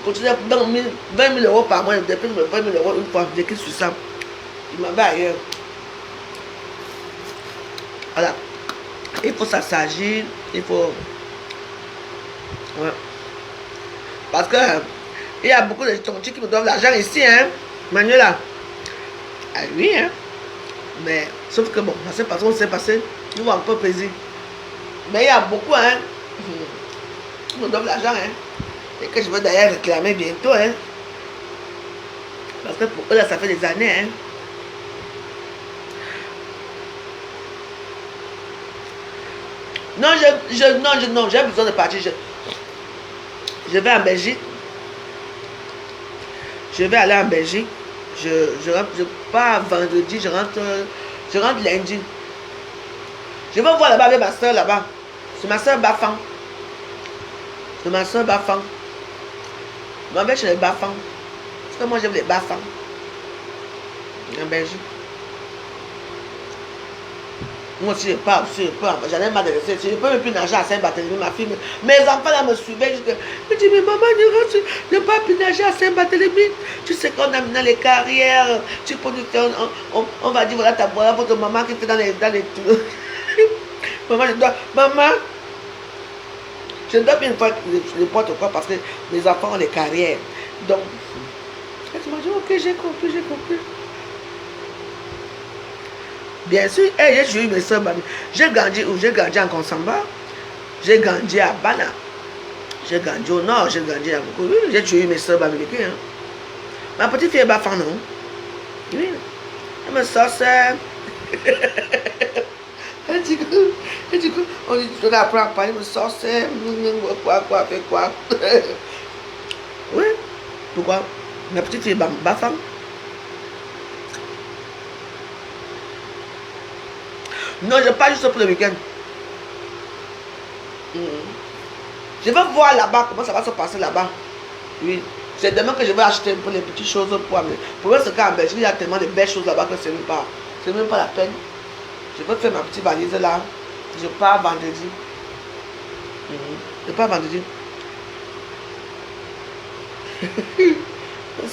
continuais à donner 20 000 euros par mois, je dépense 20 000 euros une fois, j'écris sur ça. Il m'en va ailleurs. Voilà. Il faut s'assagir, il faut... Ouais. Parce que il y a beaucoup de tontines qui me doivent l'argent ici, hein. Manuela. Ah oui, hein. Mais, sauf que bon, ça s'est passé, on s'est passé, nous avons encore plaisir. Mais il y a beaucoup, hein, qui me doivent l'argent, hein. Et que je vais d'ailleurs réclamer bientôt, hein. Parce que pour eux, là, ça fait des années, hein. Non, non, j'ai besoin de partir. Je vais en Belgique. Je vais aller en Belgique. Je pars vendredi, je rentre lundi. Je vais voir là-bas avec ma soeur là-bas. C'est ma soeur Bafang. C'est ma soeur Bafang. Je vais chez les Bafang. Parce que moi j'aime les Bafang. En Belgique. Moi aussi je pars aussi, j'en ai marre de rester. Je ne peux même plus nager à Saint-Barthélemy, ma fille. Mes enfants là me suivaient. Je dis, mais maman, ne pas plus nager à Saint-Barthélemy. Tu sais qu'on a maintenant les carrières. Tu peux nous faire, on va dire, voilà votre maman qui fait dans les tours. Maman, je dois bien faire n'importe quoi parce que mes enfants ont les carrières. Donc, elle m'a dit, ok, j'ai compris. Bien sûr, j'ai eu mes soeurs. J'ai grandi où? J'ai grandi en Consamba. J'ai grandi à Bana. J'ai grandi au nord. J'ai grandi à beaucoup. Oui, j'ai eu mes soeurs américaines. Hein. Ma petite fille est Bafang, non? Oui. Elle me sortait. Elle dit que on dit que apprendre à parler, me sortait. Quoi, fait quoi? Oui. Pourquoi? Ma petite fille est Bafang. Non, je pars juste pour le week-end. Je vais voir là-bas comment ça va se passer là-bas. Oui. C'est demain que je vais acheter un peu les petites choses pour amener. Pour moi, c'est qu'en Belgique, il y a tellement de belles choses là-bas que c'est même pas la peine. Je vais faire ma petite valise là. Je pars vendredi. Je pars vendredi.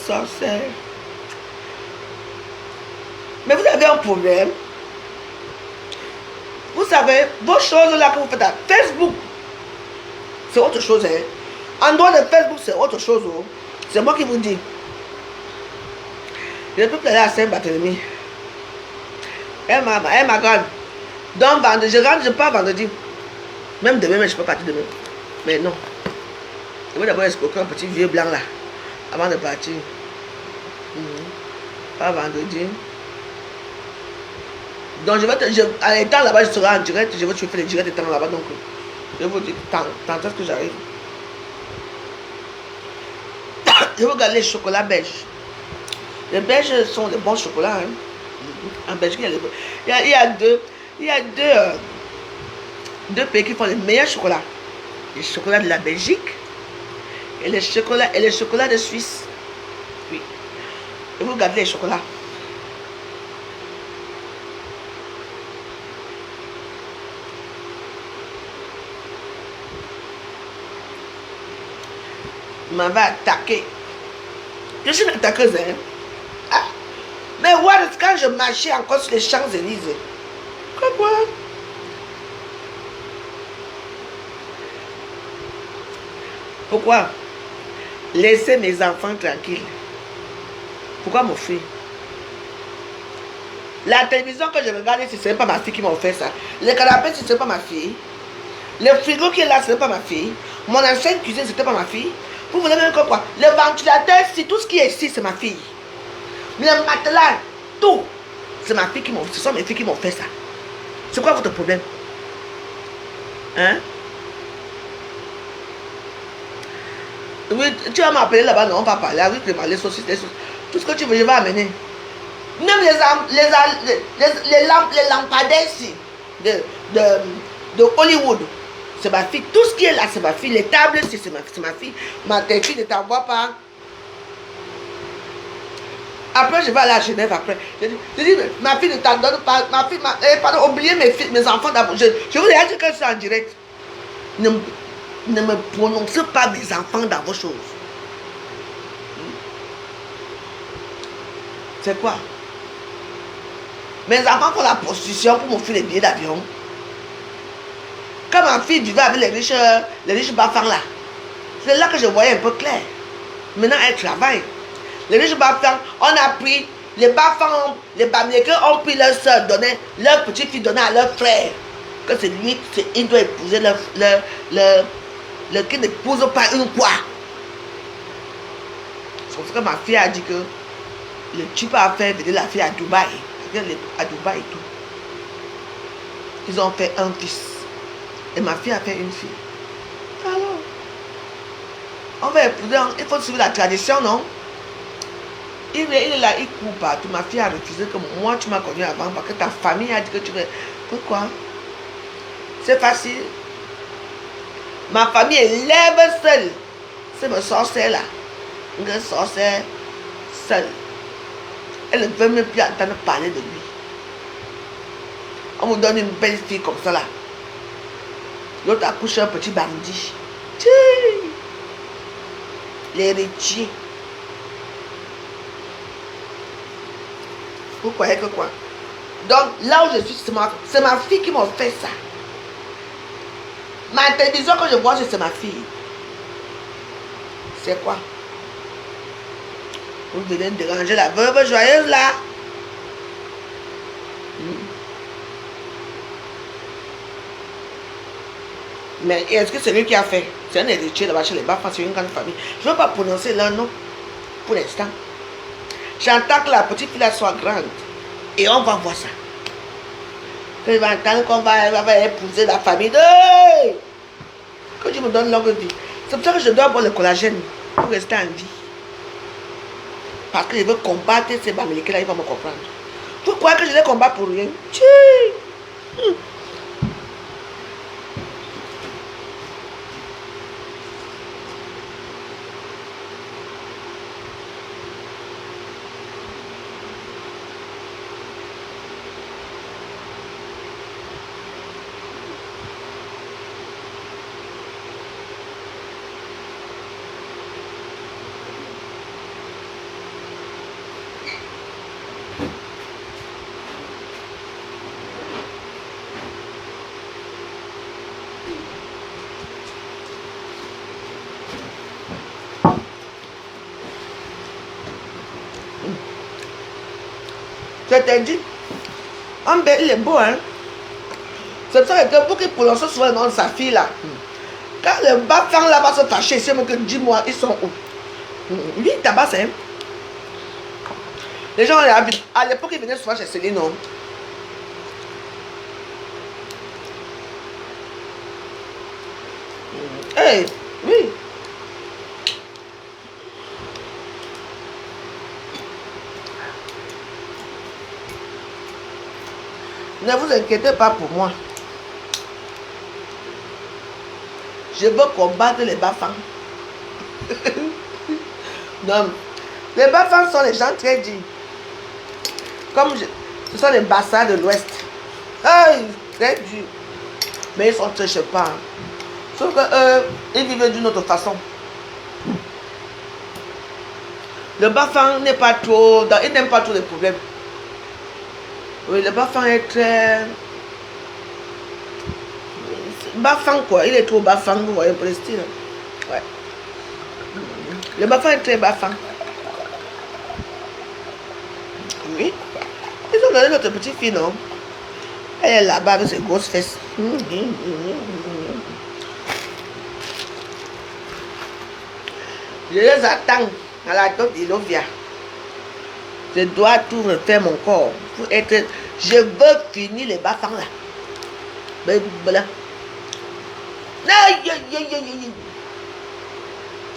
Ça, c'est... Mais vous avez un problème. Vous savez, vos choses là que vous faites à Facebook, c'est autre chose. Hein. En dehors de Facebook, c'est autre chose. Oh. C'est moi qui vous dis. Je peux plus aller à Saint-Barthélemy. Elle m'a grande. Donc, je pars vendredi. Même demain, mais je peux partir demain. Mais non. Je vais d'abord escroquer un petit vieux blanc là. Avant de partir. Pas vendredi. Donc, à l'état là-bas, je serai en direct. Je vais te faire les directs étant là-bas. Donc, je vous dis, tant est-ce que j'arrive. Je vais regarder les chocolats belges. Les belges sont des bons chocolats. Hein. En Belgique, il y a deux pays qui font les meilleurs chocolats. Les chocolats de la Belgique et les chocolats de Suisse. Oui. Et vous regardez les chocolats. Il m'avait attaqué. Je suis une attaqueuse, hein. Ah. Mais voilà, quand je marchais encore sur les Champs-Élysées. Quoi? Pourquoi? Laissez mes enfants tranquilles. Pourquoi m'offrir? La télévision que je regarde, ce n'est pas ma fille qui m'a offert ça. Le canapé, ce n'est pas ma fille. Le frigo qui est là, ce n'est pas ma fille. Mon ancienne cuisine, ce n'était pas ma fille. Vous voulez même quoi? Le ventilateur, si tout ce qui est ici, c'est ma fille. Le matelas, tout, c'est ma fille qui m'a. Ce sont mes filles qui m'ont fait ça. C'est quoi votre problème? Hein? Oui, tu vas m'appeler là-bas, non, on va parler avec les saucisses, tout ce que tu veux, je vais amener. Même les lampadaires ici, de Hollywood. C'est ma fille. Tout ce qui est là, c'est ma fille. Les tables, c'est ma fille. Ma fille ne t'envoie pas. Après, je vais aller à Genève après. Je dis, ma fille ne t'en donne pas. Ma fille, pardon, oubliez mes enfants d'abord. Je vous ai dit que c'est en direct. ne me prononcez pas mes enfants dans vos choses. C'est quoi? Mes enfants font la prostitution pour m'offrir les billets d'avion. Quand ma fille vivait avec les riches bafans là, c'est là que je voyais un peu clair. Maintenant, elle travaille. Les riches bafans, on a pris, les bafans, les Bamilekés ont pris leur soeur, leur petite fille donnée à leur frère. Que c'est lui, il doit épouser qui n'épouse pas une quoi. C'est pour ça que ma fille a dit que le type a fait venir la fille à Dubaï. À Dubaï et tout. Ils ont fait un fils. Et ma fille a fait une fille. Alors, on va épouser, il faut suivre la tradition, non? Il est là, il court partout. Ma fille a refusé que moi, tu m'as connu avant parce que ta famille a dit que tu veux. Pourquoi? C'est facile. Ma famille élève seule. C'est ma sorcière là. Une sorcière seule. Elle ne veut même plus entendre parler de lui. On me donne une belle fille comme ça là. L'autre accouche un petit bandit. L'héritier. Vous croyez que quoi? Donc là où je suis, c'est ma fille qui m'a fait ça. Ma télévision que je vois, c'est ma fille. C'est quoi? Vous venez de déranger la veuve joyeuse là. Mais est-ce que c'est lui qui a fait? C'est un héritier là-bas chez les Bafans, c'est une grande famille. Je ne veux pas prononcer leur nom pour l'instant. J'entends que la petite fille là soit grande. Et on va voir ça. Que je vais entendre qu'on va épouser la famille de... Que Dieu me donne longue vie. C'est pour ça que je dois boire le collagène pour rester en vie. Parce que je veux combattre ces Bamilekés là, ils vont me comprendre. Pourquoi que je les combats pour rien? Je t'ai dit, il est beau, hein. C'est pour ça que pour qu'il prononce souvent le nom de sa fille là. Quand le Bafang là va se fâcher, c'est même que dis-moi, ils sont où? Lui, il tabasse, hein. Les gens, à l'époque, ils venaient souvent chez Céline, non? Hey, oui. Ne vous inquiétez pas pour moi. Je veux combattre les Bafang. Non. Les Bafang sont les gens très dits. Ce sont les Bassa de l'Ouest. Hey, très durs. Mais ils sont très pas. Sauf que ils vivent d'une autre façon. Le Bafang n'est pas trop. Il n'aime pas trop les problèmes. Oui, le Bafang est très... Bafang quoi, il est trop Bafang, vous voyez, pour le style. Ouais. Le Bafang est très Bafang. Oui. Ils ont donné notre petite fille, non? Elle est là-bas avec ses grosses fesses. Je les attends à la dot d'Ilovia. Je dois tout refaire mon corps pour être... Je veux finir les Bafang là. Ben voilà.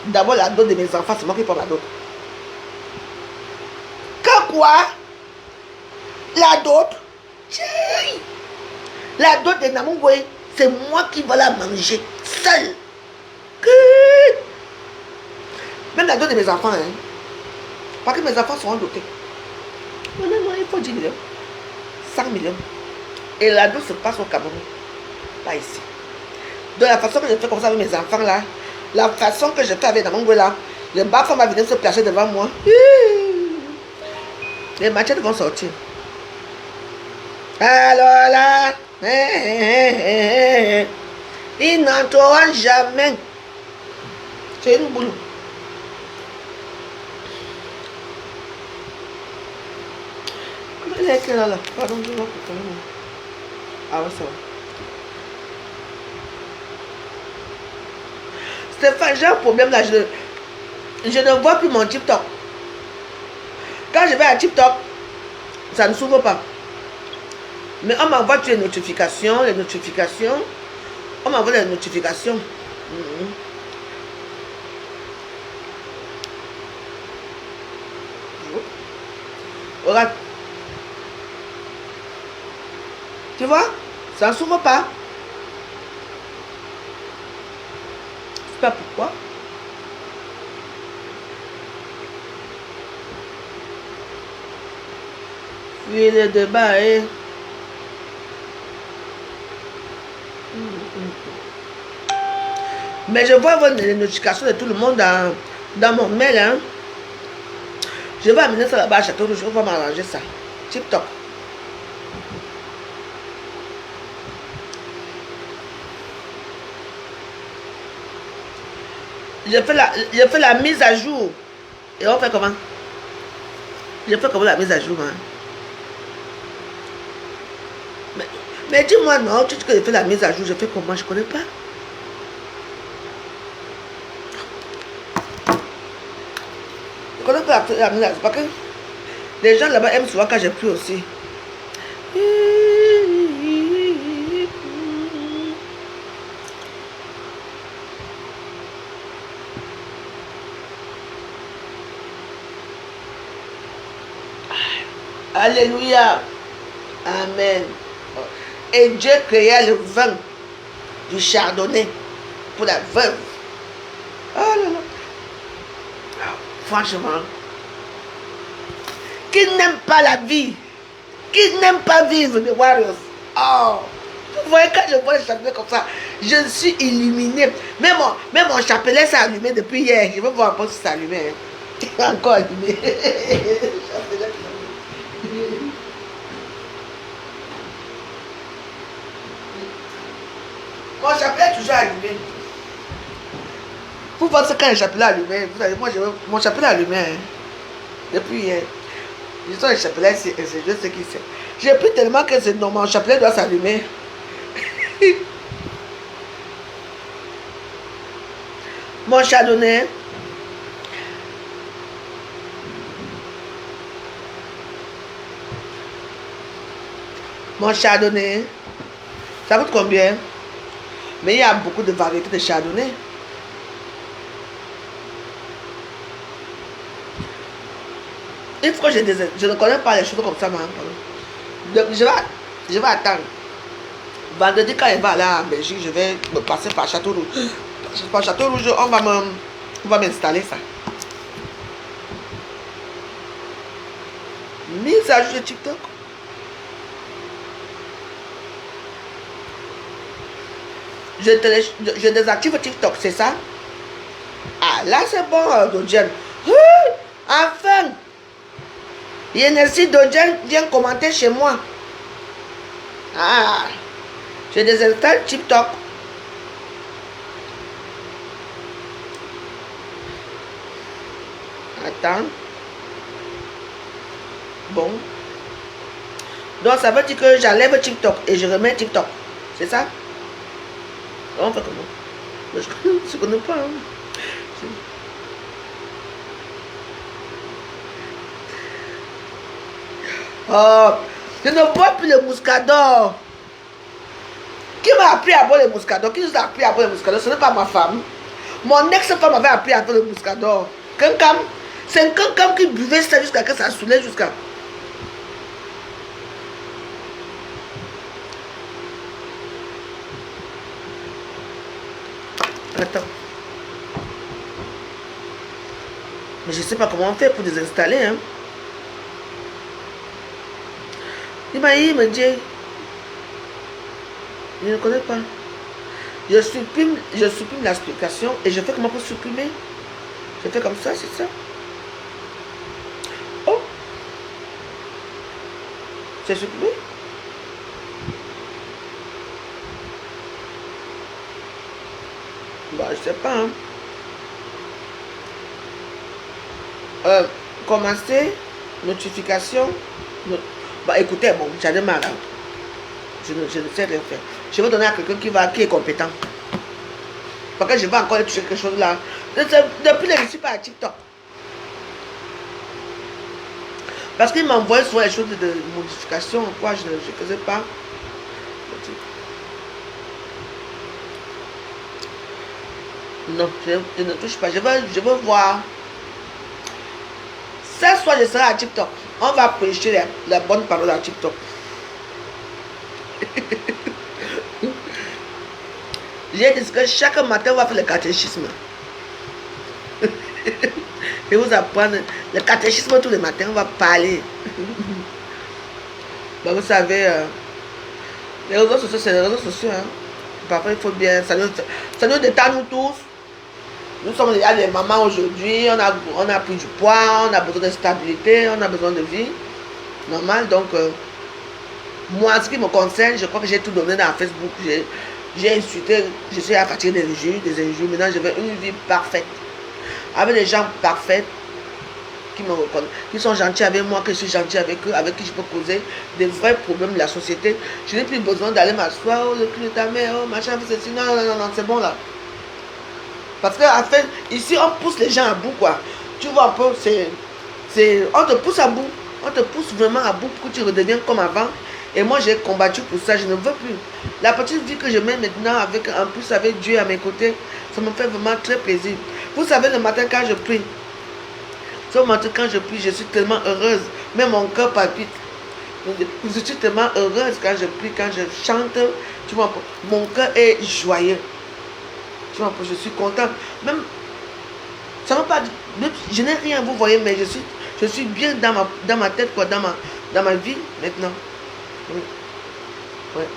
D'abord la dot de mes enfants, c'est moi qui prends la dot. Que quoi? La dot? La dot de Namungwe, c'est moi qui vais la manger seule. Même la dot de mes enfants, hein. Parce que mes enfants seront dotés. Non, il faut 10 millions. 100 millions. Et la dot se passe au Cameroun. Pas ici. De la façon que je fais comme ça avec mes enfants là, la façon que je fais avec Namongwe là, le bafon va venir se placer devant moi. Les machettes vont sortir. Alors là, ils n'entreront jamais. C'est une boule. Comment il est écrit là? Pardon, je vois. Ah ouais, ça va. Stéphane, j'ai un problème là. Je ne vois plus mon TikTok. Quand je vais à TikTok, ça ne s'ouvre pas. Mais on m'envoie les notifications, On m'envoie les notifications. Regarde. Tu vois? Ça ne s'ouvre pas. Je sais pas pourquoi. Oui, le débat est... Mais je vois les notifications de tout le monde dans mon mail. Hein. Je vais amener ça là-bas à Château Rouge. On va m'arranger ça. TikTok. Je fais la mise à jour. Et on fait comment? Je fais comment la mise à jour? Hein? Mais dis-moi, non, tu dis que je fais la mise à jour. Je fais comment? Je ne connais pas. Je connais pas la mise à jour. Parce que les gens là-bas aiment souvent quand j'ai pris aussi. Alléluia. Amen. Et Dieu créa le vin du chardonnay pour la veuve. Oh là là. Franchement. Qui n'aime pas la vie, qui n'aime pas vivre, les warriors. Oh. Vous voyez, quand je vois le chapelet comme ça, je suis illuminé. Même mon chapelet s'est allumé depuis hier. Je veux voir un peu si c'est allumé. Encore allumé. Mon chapelet est toujours allumé. Vous pensez quand le chapelet est allumé? Vous savez, moi, mon chapelet est allumé. Hein. Depuis hier. Je sens le chapelet, c'est je sais qui c'est. J'ai pris tellement que c'est normal, mon chapelet doit s'allumer. Mon chardonnay. Mon chardonnay. Ça coûte combien? Mais il y a beaucoup de variétés de chardonnay. Une fois, je ne connais pas les choses comme ça, donc je vais attendre. Vendredi, quand il va aller en Belgique, je vais me passer par Château Rouge. Par Château Rouge, on va m'installer ça. Mise à jour de TikTok. Je désactive TikTok, c'est ça? Ah, là c'est bon, Dodjen. Enfin! Yenersi Dodjen vient commenter chez moi. Ah! Je désinstalle TikTok. Attends. Bon. Donc ça veut dire que j'enlève TikTok et je remets TikTok. C'est ça? On fait comment? Je ne connais pas. Hein. Oh, je ne bois plus le muscador. Qui m'a appris à boire le muscador? Qui nous a appris à boire le muscador? Ce n'est pas ma femme. Mon ex-femme m'avait appris à boire le muscador. Quelqu'un, c'est un quelqu'un qui buvait ça jusqu'à ce que ça saoulait jusqu'à. Attends. Mais je ne sais pas comment on fait pour désinstaller. Hein. Il m'a dit, je ne connais pas. Je supprime l'explication et je fais comment pour supprimer. Je fais comme ça, c'est ça. Oh, c'est supprimé. Bah, je sais pas. Hein. Commencer, notification. Bah, écoutez, bon, j'en ai marre. Hein. Je ne sais rien faire. Je vais donner à quelqu'un qui est compétent. Parce que je vais encore toucher quelque chose là. Depuis que je ne suis pas à TikTok. Parce qu'il m'envoie souvent les choses de modification. Quoi, je ne faisais pas. Non, je ne touche pas. Je veux voir. Ce soir, je serai à TikTok. On va prêcher la bonne parole à TikTok. J'ai dit que chaque matin, on va faire le catéchisme. Je vais vous apprendre le catéchisme tous les matins, on va parler. Bah, vous savez, les réseaux sociaux, c'est les réseaux sociaux. Hein. Parfois, il faut bien. Ça nous détend, nous tous. Nous sommes déjà des mamans aujourd'hui. On a pris du poids, on a besoin de stabilité, on a besoin de vie. Normal. Donc, moi, ce qui me concerne, je crois que j'ai tout donné dans Facebook. J'ai insulté, je suis à partir des injures. Maintenant, je veux une vie parfaite. Avec des gens parfaits qui me reconnaissent, qui sont gentils avec moi, que je suis gentil avec eux, avec qui je peux poser des vrais problèmes de la société. Je n'ai plus besoin d'aller m'asseoir, oh, le cul de ta mère, oh, machin, ceci. Non, c'est bon là. Parce qu'en fait, ici, on pousse les gens à bout, quoi. Tu vois un peu, on te pousse à bout. On te pousse vraiment à bout pour que tu redeviennes comme avant. Et moi, j'ai combattu pour ça, je ne veux plus. La petite vie que je mets maintenant, en plus avec Dieu à mes côtés, ça me fait vraiment très plaisir. Vous savez, le matin, quand je prie, ce matin, quand je prie, je suis tellement heureuse. Même mon cœur palpite. Je suis tellement heureuse quand je prie, quand je chante. Tu vois, mon cœur est joyeux. Tu vois, je suis contente. Même, ça ne m'a pas... Je n'ai rien, vous voyez, mais je suis bien dans ma tête, quoi, dans ma vie, maintenant. Oui. Ouais.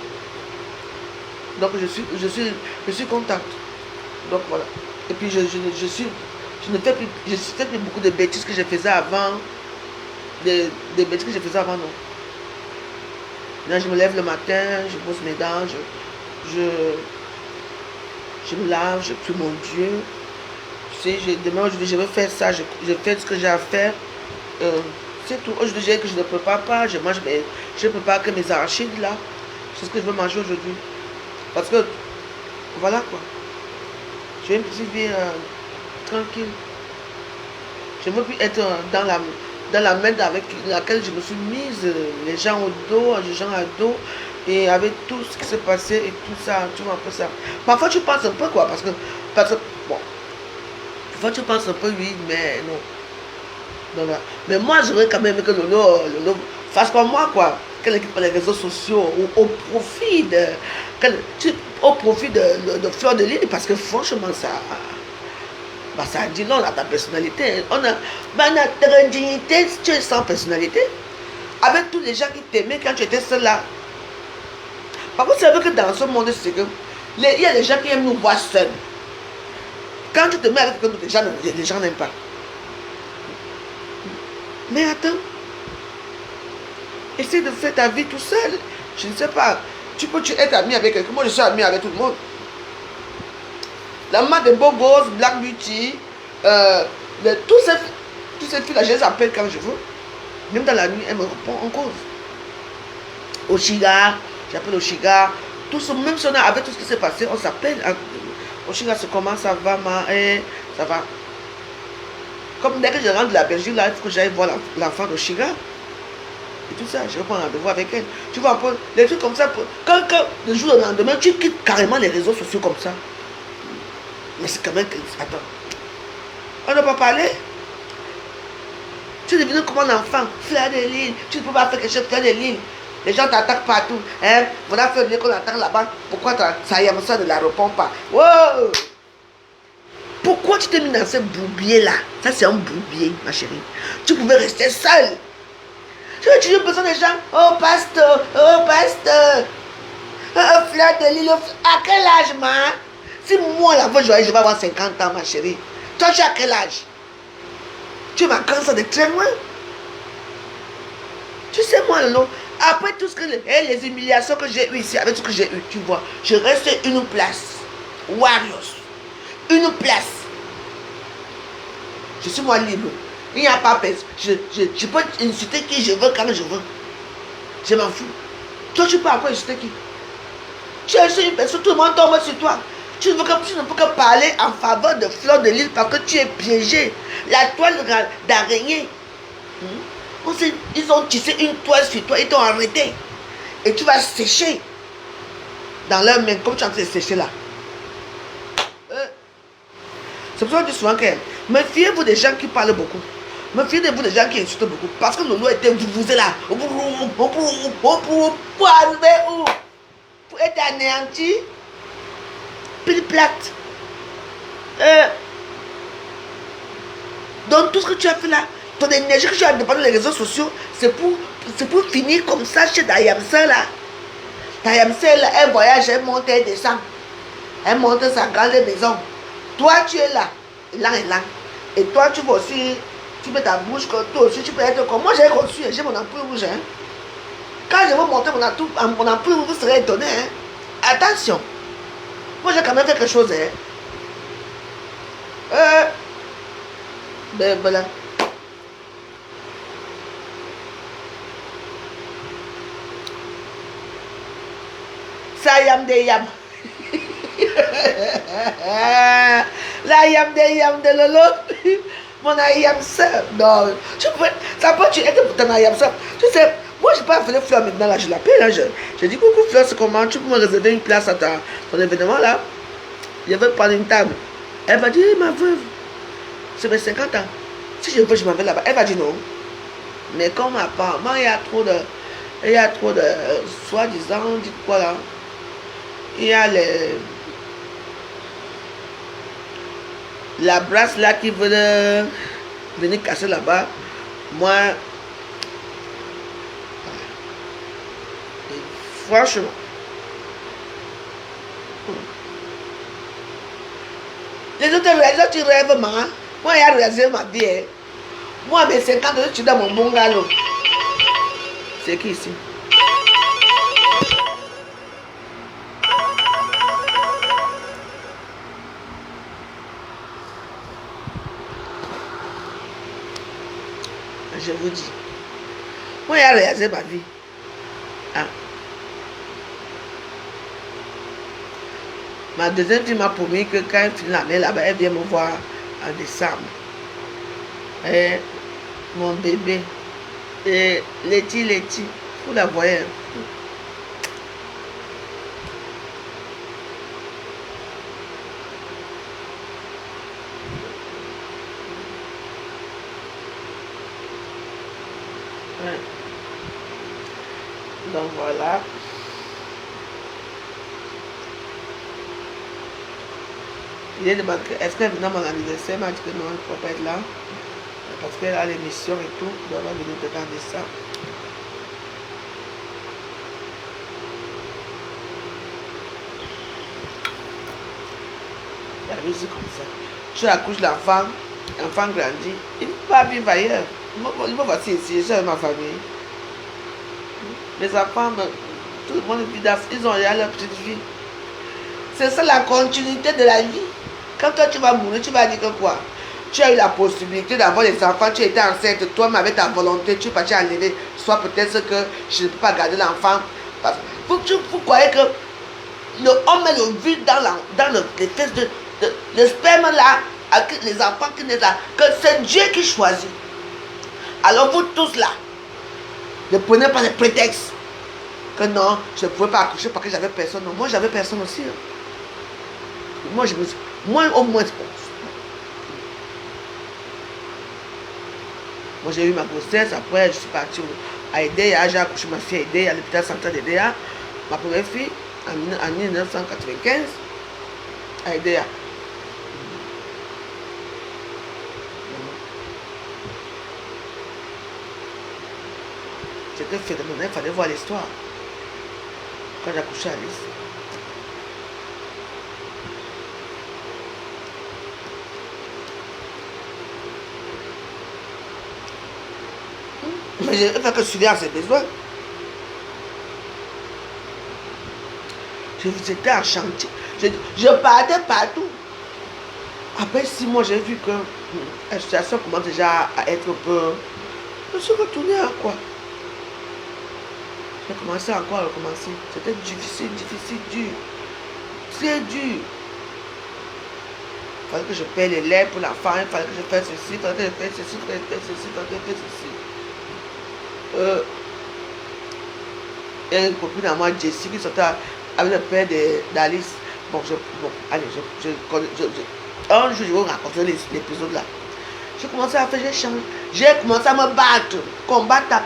Donc, je suis contente. Donc, voilà. Et puis, je ne fais plus beaucoup de bêtises que je faisais avant. Des bêtises que je faisais avant, non. Là, je me lève le matin, je brosse mes dents, je me lave, je prie mon Dieu. Tu sais, demain, aujourd'hui, je vais faire ça, je fais ce que j'ai à faire. C'est tout. Aujourd'hui, je dis que je ne prépare pas, je ne prépare que mes arachides là. C'est ce que je veux manger aujourd'hui. Parce que, voilà quoi. J'ai une petite vie tranquille. Je ne veux plus être dans la main avec laquelle je me suis mise, les gens au dos, les gens à dos, et avec tout ce qui s'est passé et tout ça, tu vois un peu ça. Parfois tu penses un peu quoi, parce que bon, parfois tu penses un peu oui, mais non. Voilà. Mais moi je veux quand même que Lolo fasse comme moi quoi, qu'elle quitte les réseaux sociaux au profit de Fleur de Lys, parce que franchement ça. Bah, ça dit non à ta personnalité. On a ta dignité, tu es sans personnalité. Avec tous les gens qui t'aimaient quand tu étais seul là. Par contre, c'est vrai que dans ce monde, c'est que il y a des gens qui aiment nous voir seuls. Quand tu te mets avec quelqu'un, les gens n'aiment pas. Mais attends. Essaie de faire ta vie tout seul. Je ne sais pas. Tu peux être ami avec quelqu'un. Moi, je suis ami avec tout le monde. La maman de beaux gosses, Black Beauty, tous ces filles-là, je les appelle quand je veux. Même dans la nuit, elles me répondent en cause. Oshiga, j'appelle Oshiga. Même si on a, avec tout ce qui s'est passé, on s'appelle. Oshiga, c'est comment ça va, ça va. Comme dès que je rentre de la Belgique, là, il faut que j'aille voir l'enfant d'Oshiga. Et tout ça, je vais prendre rendez-vous avec elle. Tu vois un peu, des trucs comme ça. Quand le jour au lendemain, tu quittes carrément les réseaux sociaux comme ça. Mais c'est quand même que... Attends. On n'a pas parlé. Tu es devenu comme un enfant. Fleur de Lys. Tu ne peux pas faire quelque chose, Fleur de Lys. Les gens t'attaquent partout. Hein? Voilà, Fleur de Lys qu'on attaque là-bas. Pourquoi ça y est, ça ne la répond pas? Wow! Pourquoi tu t'es mis dans ce bourbier-là? Ça, c'est un bourbier, ma chérie. Tu pouvais rester seule. Tu as toujours besoin des gens. Oh, pasteur. Oh, pasteur. fleur de lys, à quel âge, ma? Si moi, la fois, je vais avoir 50 ans, ma chérie. Toi, tu as quel âge? Tu m'as de très loin. Tu sais, moi, Lolo, après tout ce que les humiliations que j'ai eues ici, avec tout ce que j'ai eu, tu vois, je reste une place. Warriors. Une place. Je suis moi libre. Il n'y a pas personne. Je peux insulter qui je veux quand je veux. Je m'en fous. Toi, tu peux encore insulter qui? Tu es une personne, tout le monde tombe sur toi. Tu ne peux que parler en faveur de Fleur de Lys parce que tu es piégé. La toile d'araignée. Ils ont tissé une toile sur toi, ils t'ont arrêté. Et tu vas sécher dans leurs mains, comme tu es en train de sécher là. C'est pour ça que je dis souvent que méfiez-vous des gens qui parlent beaucoup. Méfiez-vous des gens qui insultent beaucoup. Parce que Lolo était vous êtes là. Pour arriver où? Pour être anéanti. Pile plate. Donc tout ce que tu as fait là, ton énergie que tu as dépensé dans les réseaux sociaux, c'est pour finir comme ça chez Dayamsel là. Dayamsel là, elle voyage, elle monte, elle descend. Elle monte sa grande maison. Toi tu es là, élan. Et toi tu vas aussi, tu mets ta bouche comme toi aussi, tu peux être comme moi j'ai reçu, j'ai mon ampoule rouge. Hein. Quand je vais monter mon ampoule rouge, vous serez étonné. Hein. Attention, moi j'ai quand même fait quelque chose. Hein. Ben voilà. Ça yam de yam. La yam de Lolo. Mon ayam sœur. Non. Ça peut être pour ton ayam sœur. Tu sais, moi je n'ai pas appelé Fleur maintenant là, je l'appelle. Hein, je dis coucou Fleur, c'est comment? Tu peux me réserver une place à ton événement là? Je veux prendre une table. Elle va dire, ma veuve, c'est mes 50 ans. Si je veux, je m'en vais là-bas. Elle va dire non. Mais comme apparemment, il y a trop de soi-disant, dites quoi là? Il y a la brasse là qui veut venir casser là-bas. Moi, franchement, les autres réalisateurs, tu rêves, ma. Moi, il y a réalisé ma vie. Hein. Moi, mes 50 ans, je suis dans mon bungalow. C'est qui ici? Je vous dis. Moi, il y a réalisé ma vie. Ah. Ma deuxième fille m'a promis que quand elle finit l'année là-bas, elle vient me voir en décembre. Et mon bébé. Et Letty, vous la voyez. Ouais. Donc voilà. Il est demandé est-ce qu'elle vient à mon anniversaire? Elle m'a dit que non, elle ne peut pas être là. Parce qu'elle a l'émission et tout. Donc elle va venir regarder ça. La musique comme ça. Tu accouches l'enfant, l'enfant grandit. Il ne peut pas vivre ailleurs. Il me voici ici, j'ai ma famille. Mes enfants, tout le monde vit, ils ont déjà leur petite vie. C'est ça la continuité de la vie. Quand toi tu vas mourir, tu vas dire que quoi? Tu as eu la possibilité d'avoir des enfants, tu étais enceinte, toi, mais avec ta volonté, tu es parti enlever. Soit peut-être que je ne peux pas garder l'enfant. Vous croyez que l'homme met le vide dans les fesses le sperme là, avec les enfants qui naissent là, que c'est Dieu qui choisit. Alors vous tous là, ne prenez pas les prétextes. Que non, je ne pouvais pas accoucher parce que j'avais personne. Non, moi j'avais personne aussi. Hein. Moi au moins. Moi j'ai eu ma grossesse, après je suis partie à Edea, j'ai accouché ma fille à Edea, à l'hôpital central d'Edea. Ma première fille en 1995 à Edea. C'était phénoménal, il fallait voir l'histoire. Quand j'ai accouché Alice. Mais je ne fais que suivre à ses besoins. J'étais en chantier. Je partais partout. Après 6 mois, j'ai vu que la situation commence déjà à être un peu... Je suis retournée à quoi? J'ai commencé encore à recommencer. C'était difficile, dur. Très dur. Il fallait que je paye les lait pour l'enfant, il fallait que je fasse ceci, il fallait que je fasse ceci, il fallait que je fasse ceci, il fallait que je fasse ceci. Il y a une copine à moi, Jessie, qui sortait avec le père d'Alice. Bon, allez, un jour, je vais raconter l'épisode là. J'ai commencé à faire, j'ai commencé à me battre. Combattre.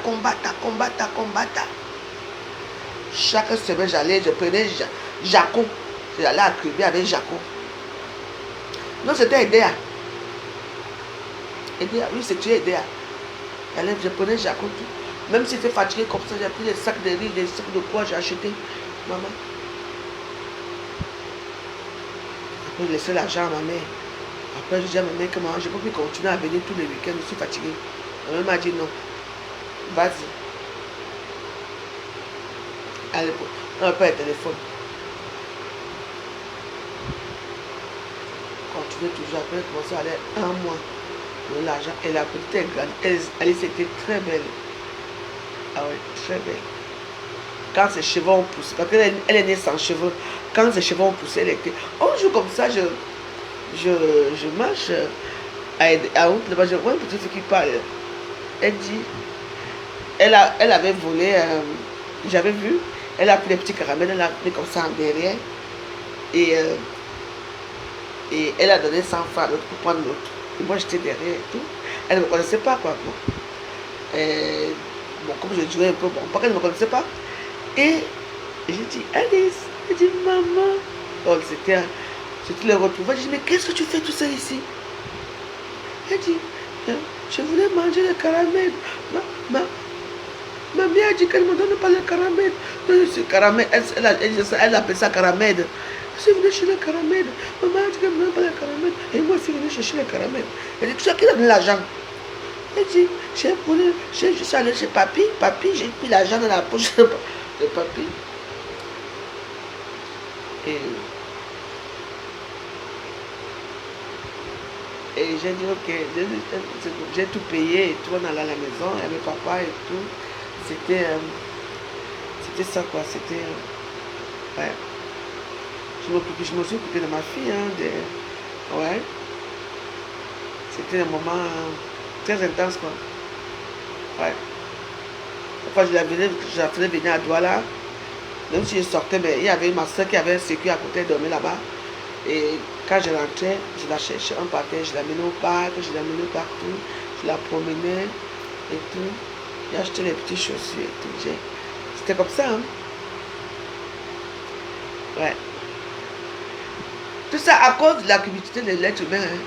Chaque semaine, je prenais Jaco. J'allais à Crébé avec Jaco. Non, c'était Edea. Oui, c'était Edea. Je prenais Jaco tout. Même si j'étais fatigué comme ça, j'ai pris des sacs de riz, des sacs de poids, j'ai acheté. Maman. Après, j'ai laissé l'argent à ma mère. Après, je dis à ma mère que maman, je ne peux plus continuer à venir tous les week-ends, je suis fatiguée. Ma mère m'a dit non. Vas-y. Allez, on n'a pas le téléphone. Continuez toujours. Après, commencer à aller un mois. L'argent. Et la petite est grande. Elle était très belle. Ah oui, très belle. Quand ses cheveux ont poussé, parce qu'elle est née sans cheveux. Quand ses cheveux ont poussé, elle était. Un jour comme ça, je marche à route, je vois une petite fille qui parle. Elle dit, elle avait volé, j'avais vu, elle a pris les petits caramels, elle a pris comme ça en derrière. Et elle a donné 100 francs à l'autre pour prendre l'autre. Et moi j'étais derrière et tout. Elle ne me connaissait pas quoi. Bon, comme je jouais un peu, bon, pas qu'elle ne me connaissait pas. Et j'ai dit, Alice, elle dit, maman. Oh, c'était le retour. Je dis, mais qu'est-ce que tu fais tout seul ici? Elle dit, je voulais manger le caramel. Ma mère a dit qu'elle ne me donne pas le caramel. Ce caramel, elle appelle ça caramel. Je suis venue chercher le caramel. Maman a dit qu'elle ne me donne pas le caramel. Et moi, je suis venue chercher le caramel. Elle dit, tu sais qui a donné l'argent? Elle dit, je suis allée chez papy. Papy, j'ai pris l'argent dans la poche de papy. Et j'ai dit, ok, j'ai tout payé et tout, on allait à la maison, avec papa et tout. C'était ça quoi, c'était... ouais. Je me suis occupée de ma fille, hein, ouais. C'était un moment très intense quoi. Ouais. Parfois je la faisais venir à Douala. Même si je sortais, mais il y avait ma soeur qui avait un sécu à côté, elle dormait là-bas. Et quand je rentrais, je la cherchais, on partait, je l'amenais au parc, je l'amenais partout, je la promenais et tout. J'ai acheté les petites chaussures et tout. C'était comme ça, hein. Ouais. Tout ça à cause de la cupidité de l'être humain, hein.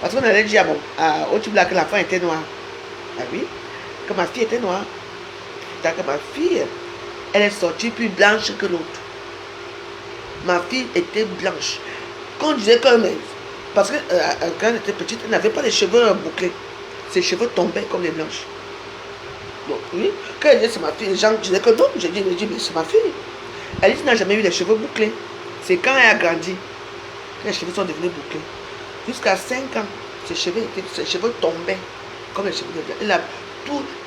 Parce qu'on allait dire au Tibla que l'enfant était noir. Ah oui, que ma fille était noire. Tant que ma fille, elle est sortie plus blanche que l'autre. Ma fille était blanche. Quand on disait que... Parce que quand elle était petite, elle n'avait pas les cheveux bouclés. Ses cheveux tombaient comme les blanches. Donc oui, quand elle disait c'est ma fille, les gens disaient que non. J'ai dit mais c'est ma fille. Alice n'a jamais eu les cheveux bouclés. C'est quand elle a grandi que les cheveux sont devenus bouclés. Jusqu'à 5 ans, ses cheveux tombaient comme les cheveux de blanc.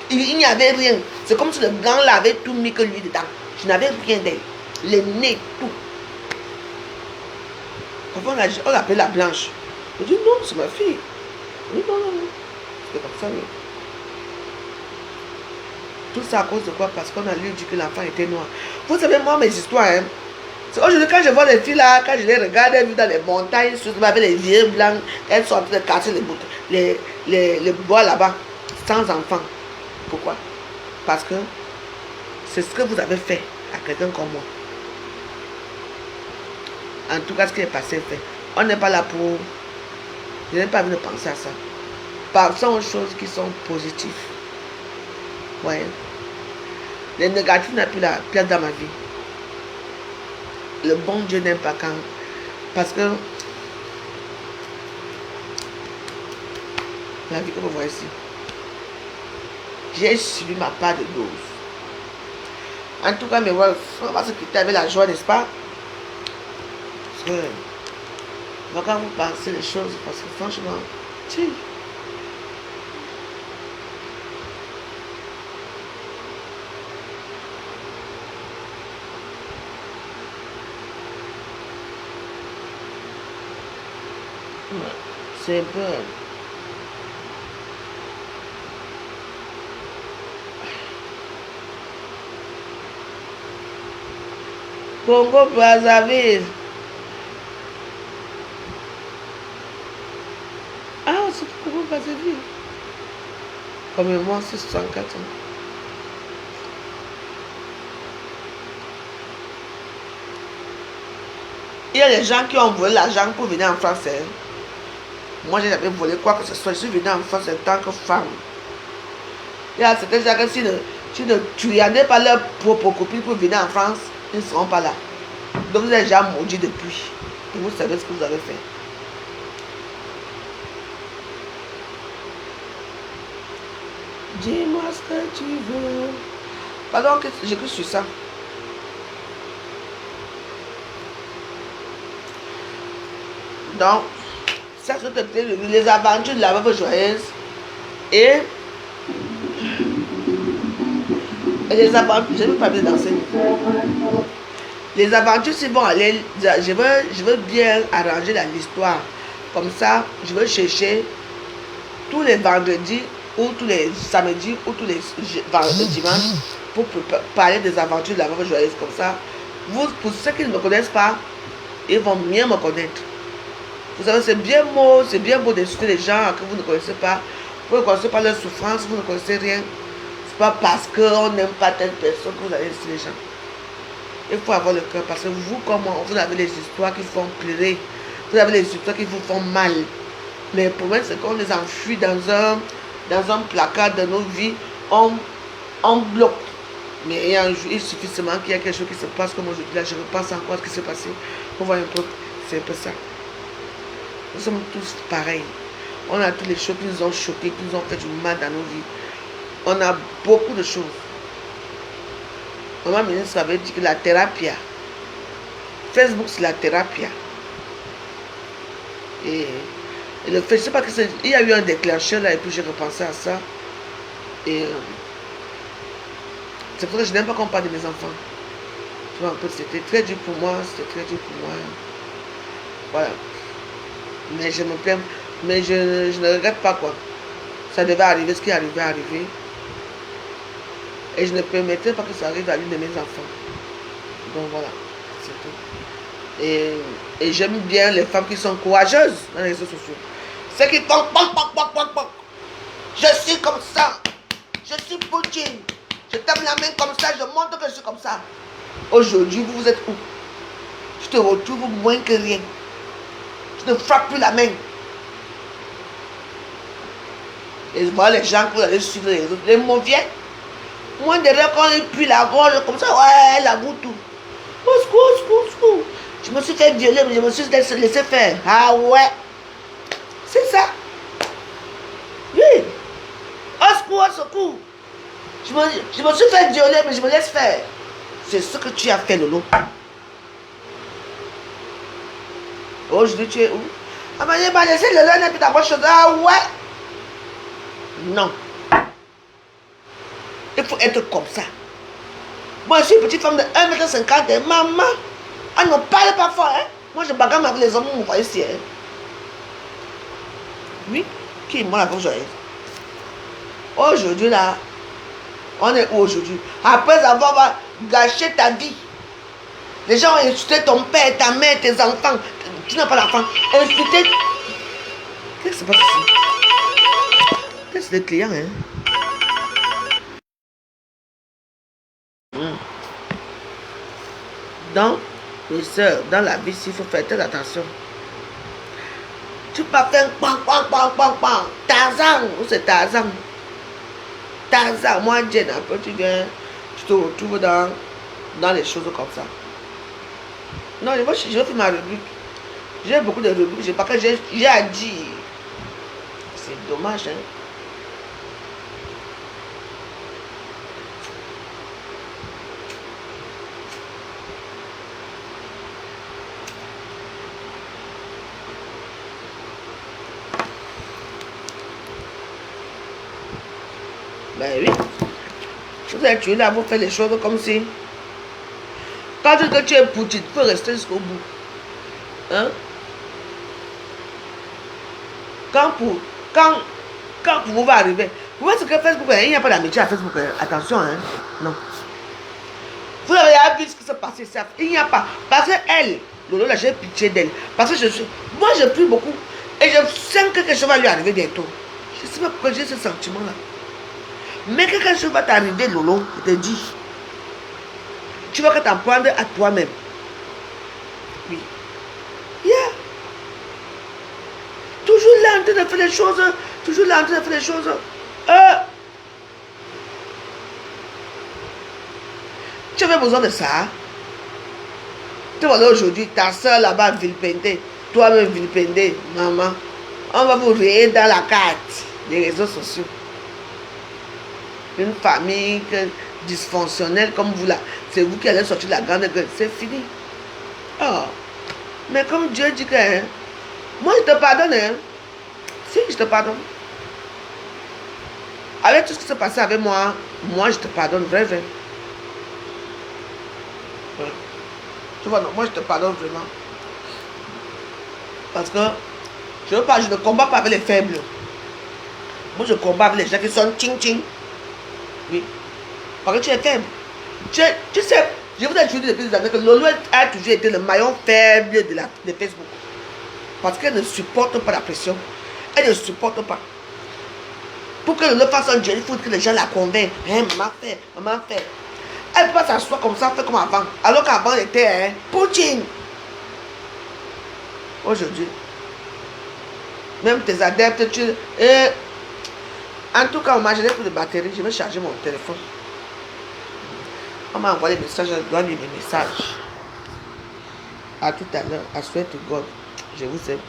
Il n'y avait rien. C'est comme si le blanc l'avait tout mis que lui dedans. Je n'avais rien d'elle. Le nez, tout. Parfois, on l'appelait la blanche. Je dis non, c'est ma fille. Oui, non. C'était comme ça, oui. Tout ça à cause de quoi? Parce qu'on a lui dit que l'enfant était noir. Vous savez, moi, mes histoires, hein. Aujourd'hui, quand je vois les filles là, quand je les regarde, elles vivent dans les montagnes, surtout avec les vieux blancs, elles sont en train de casser les bois là-bas, sans enfants. Pourquoi? Parce que c'est ce que vous avez fait à quelqu'un comme moi. En tout cas, ce qui est passé est fait. On n'est pas là pour... Je n'ai pas envie de penser à ça. Pensons aux choses qui sont positives. Ouais. Les négatifs n'ont plus la place dans ma vie. le bon Dieu n'aime pas quand... Parce que la vie que vous voyez ici, j'ai subi ma part de dose. En tout cas, mais voilà, on va se quitter avec la joie, n'est-ce pas? Parce que quand vous pensez les choses, parce que franchement, si. C'est un peu... Congo Brazzaville. Ah, c'est Congo Brazzaville. Comme moi, c'est 64 ans. Il y a des gens qui ont volé l'argent pour venir en France. Hein. Moi, j'ai jamais volé quoi que ce soit. Je suis venue en France en tant que femme. Il y a certains gens que si ne tuyannez pas leur propre copine pour venir en France, ils ne seront pas là. Donc vous êtes déjà maudits depuis. Et vous savez ce que vous avez fait. Dis-moi ce que tu veux. Pardon, j'ai cru sur ça. Donc, ça c'était les aventures de la veuve joyeuse. Et les aventures, je ne veux pas bien danser. Les aventures, c'est bon, je veux bien arranger l'histoire. Comme ça, je veux chercher tous les vendredis ou tous les samedis ou tous les dimanches pour parler des aventures de la veuve joyeuse. Comme ça, vous, pour ceux qui ne me connaissent pas, ils vont mieux me connaître. Vous savez, c'est bien beau d'insulter les gens que vous ne connaissez pas. Vous ne connaissez pas leur souffrance, vous ne connaissez rien. C'est pas parce qu'on n'aime pas telle personne que vous allez insulter les gens. Il faut avoir le cœur parce que vous, comment vous avez les histoires qui font pleurer. Vous avez les histoires qui vous font mal. Mais le problème, c'est qu'on les enfuit dans un placard de nos vies. On bloque. Mais un jour, il suffit seulement qu'il y ait quelque chose qui se passe comme aujourd'hui. Là, je repense encore à ce qui s'est passé. Pour voir un peu, c'est un peu ça. Nous sommes tous pareils. On a toutes les choses qui nous ont choqués, qui nous ont fait du mal dans nos vies. On a beaucoup de choses. Maman ministre avait dit que la thérapie, Facebook c'est la thérapie. Et le fait, je sais pas que c'est, il y a eu un déclencheur là et puis j'ai repensé à ça. Et c'est pour ça que je n'aime pas qu'on parle de mes enfants. Tu vois, un peu, c'était très dur pour moi, Voilà. Mais je me plains, mais je ne regrette pas quoi. Ça devait arriver, ce qui est arrivé, arriver. Et je ne permettrai pas que ça arrive à l'une de mes enfants. Donc voilà, c'est tout. Et j'aime bien les femmes qui sont courageuses dans les réseaux sociaux. Ceux qui font je suis comme ça. Je suis Poutine. Je tape la main comme ça, je montre que je suis comme ça. Aujourd'hui, vous êtes où? Je te retrouve moins que rien. Je ne frappe plus la main. Et voilà les gens que vous allez suivre les autres. Les mauvais. Moi, derrière, quand il pue la gorge, comme ça, ouais, la boue tout. Au secours. Je me suis fait violer, mais je me suis laissé faire. Ah ouais. C'est ça. Oui. Au secours. Je me suis fait violer, mais je me laisse faire. C'est ce que tu as fait, Lolo. Aujourd'hui, tu es où? Ah, mais il m'a laissé le lait et puis t'as chose. Ah ouais. Non. Il faut être comme ça. Moi, je suis une petite femme de 1,50 m. Maman, elle ne parle pas fort. Hein? Moi, je bagarre avec les hommes, vous voyez ici. Hein? Oui, qui est moi la joyeuse. Aujourd'hui, là, on est où aujourd'hui? Après avoir gâché ta vie, les gens ont insulté ton père, ta mère, tes enfants. Tu n'as pas d'enfant. Insulté. Qu'est-ce qui se passe ici? Qu'est-ce que c'est des clients, hein? Donc, mes soeurs, dans la vie, il faut faire très attention. Tu peux pas faire pan. Tarzan, ou c'est Tarzan. Tarzan, moi, Jen, après tu viens, tu te retrouves dans les choses comme ça. Non, je vais faire ma rubrique. J'ai beaucoup de rubriques, parce que j'ai à dire. C'est dommage, hein. Ben oui. Vous êtes là, vous faites les choses comme si. Quand tu dis que tu es petit, tu peux rester jusqu'au bout. Hein? Quand vous va arriver. Vous voyez ce que Facebook, il n'y a pas d'amitié à Facebook. Attention, hein? Non. Vous avez vu ce qui s'est passé. Il n'y a pas. Parce qu'elle, Lolo, là, j'ai pitié d'elle. Parce que moi, je prie beaucoup. Et je sens que quelque chose va lui arriver bientôt. Je ne sais pas pourquoi j'ai ce sentiment-là. Mais que quelque chose va t'arriver, Lolo, je te dis. Tu vas t'en prendre à toi-même. Oui. Yeah. Toujours là en train de faire les choses. Toujours là en train de faire les choses. Tu avais besoin de ça. Tu vois là aujourd'hui, ta soeur là-bas vilipendée, toi-même vilipendée, maman. On va vous rayer dans la carte des réseaux sociaux. Une famille dysfonctionnelle comme vous là, c'est vous qui allez sortir de la grande gueule. C'est fini. Oh. Mais comme Dieu dit que, hein, moi je te pardonne. Hein. Si, je te pardonne. Avec tout ce qui s'est passé avec moi, je te pardonne, vrai. Ouais. Tu vois, non, moi je te pardonne vraiment. Parce que je ne combats pas avec les faibles. Moi je combats avec les gens qui sont ting. Oui. Parce que tu es faible. Tu sais, je vous ai dit depuis des années que Lolo a toujours été le maillon faible de Facebook. Parce qu'elle ne supporte pas la pression. Elle ne supporte pas. Pour que Lolo fasse un jelly food, que les gens la convainquent. Hein, maman fait. Elle ne peut pas s'asseoir comme ça, faire comme avant. Alors qu'avant, elle était Poutine. Aujourd'hui, même tes adeptes, en tout cas, je n'ai plus de batterie. Je vais charger mon téléphone. On m'a envoyé des messages, je dois lire les messages. À tout à l'heure. I swear to God. Je vous aime.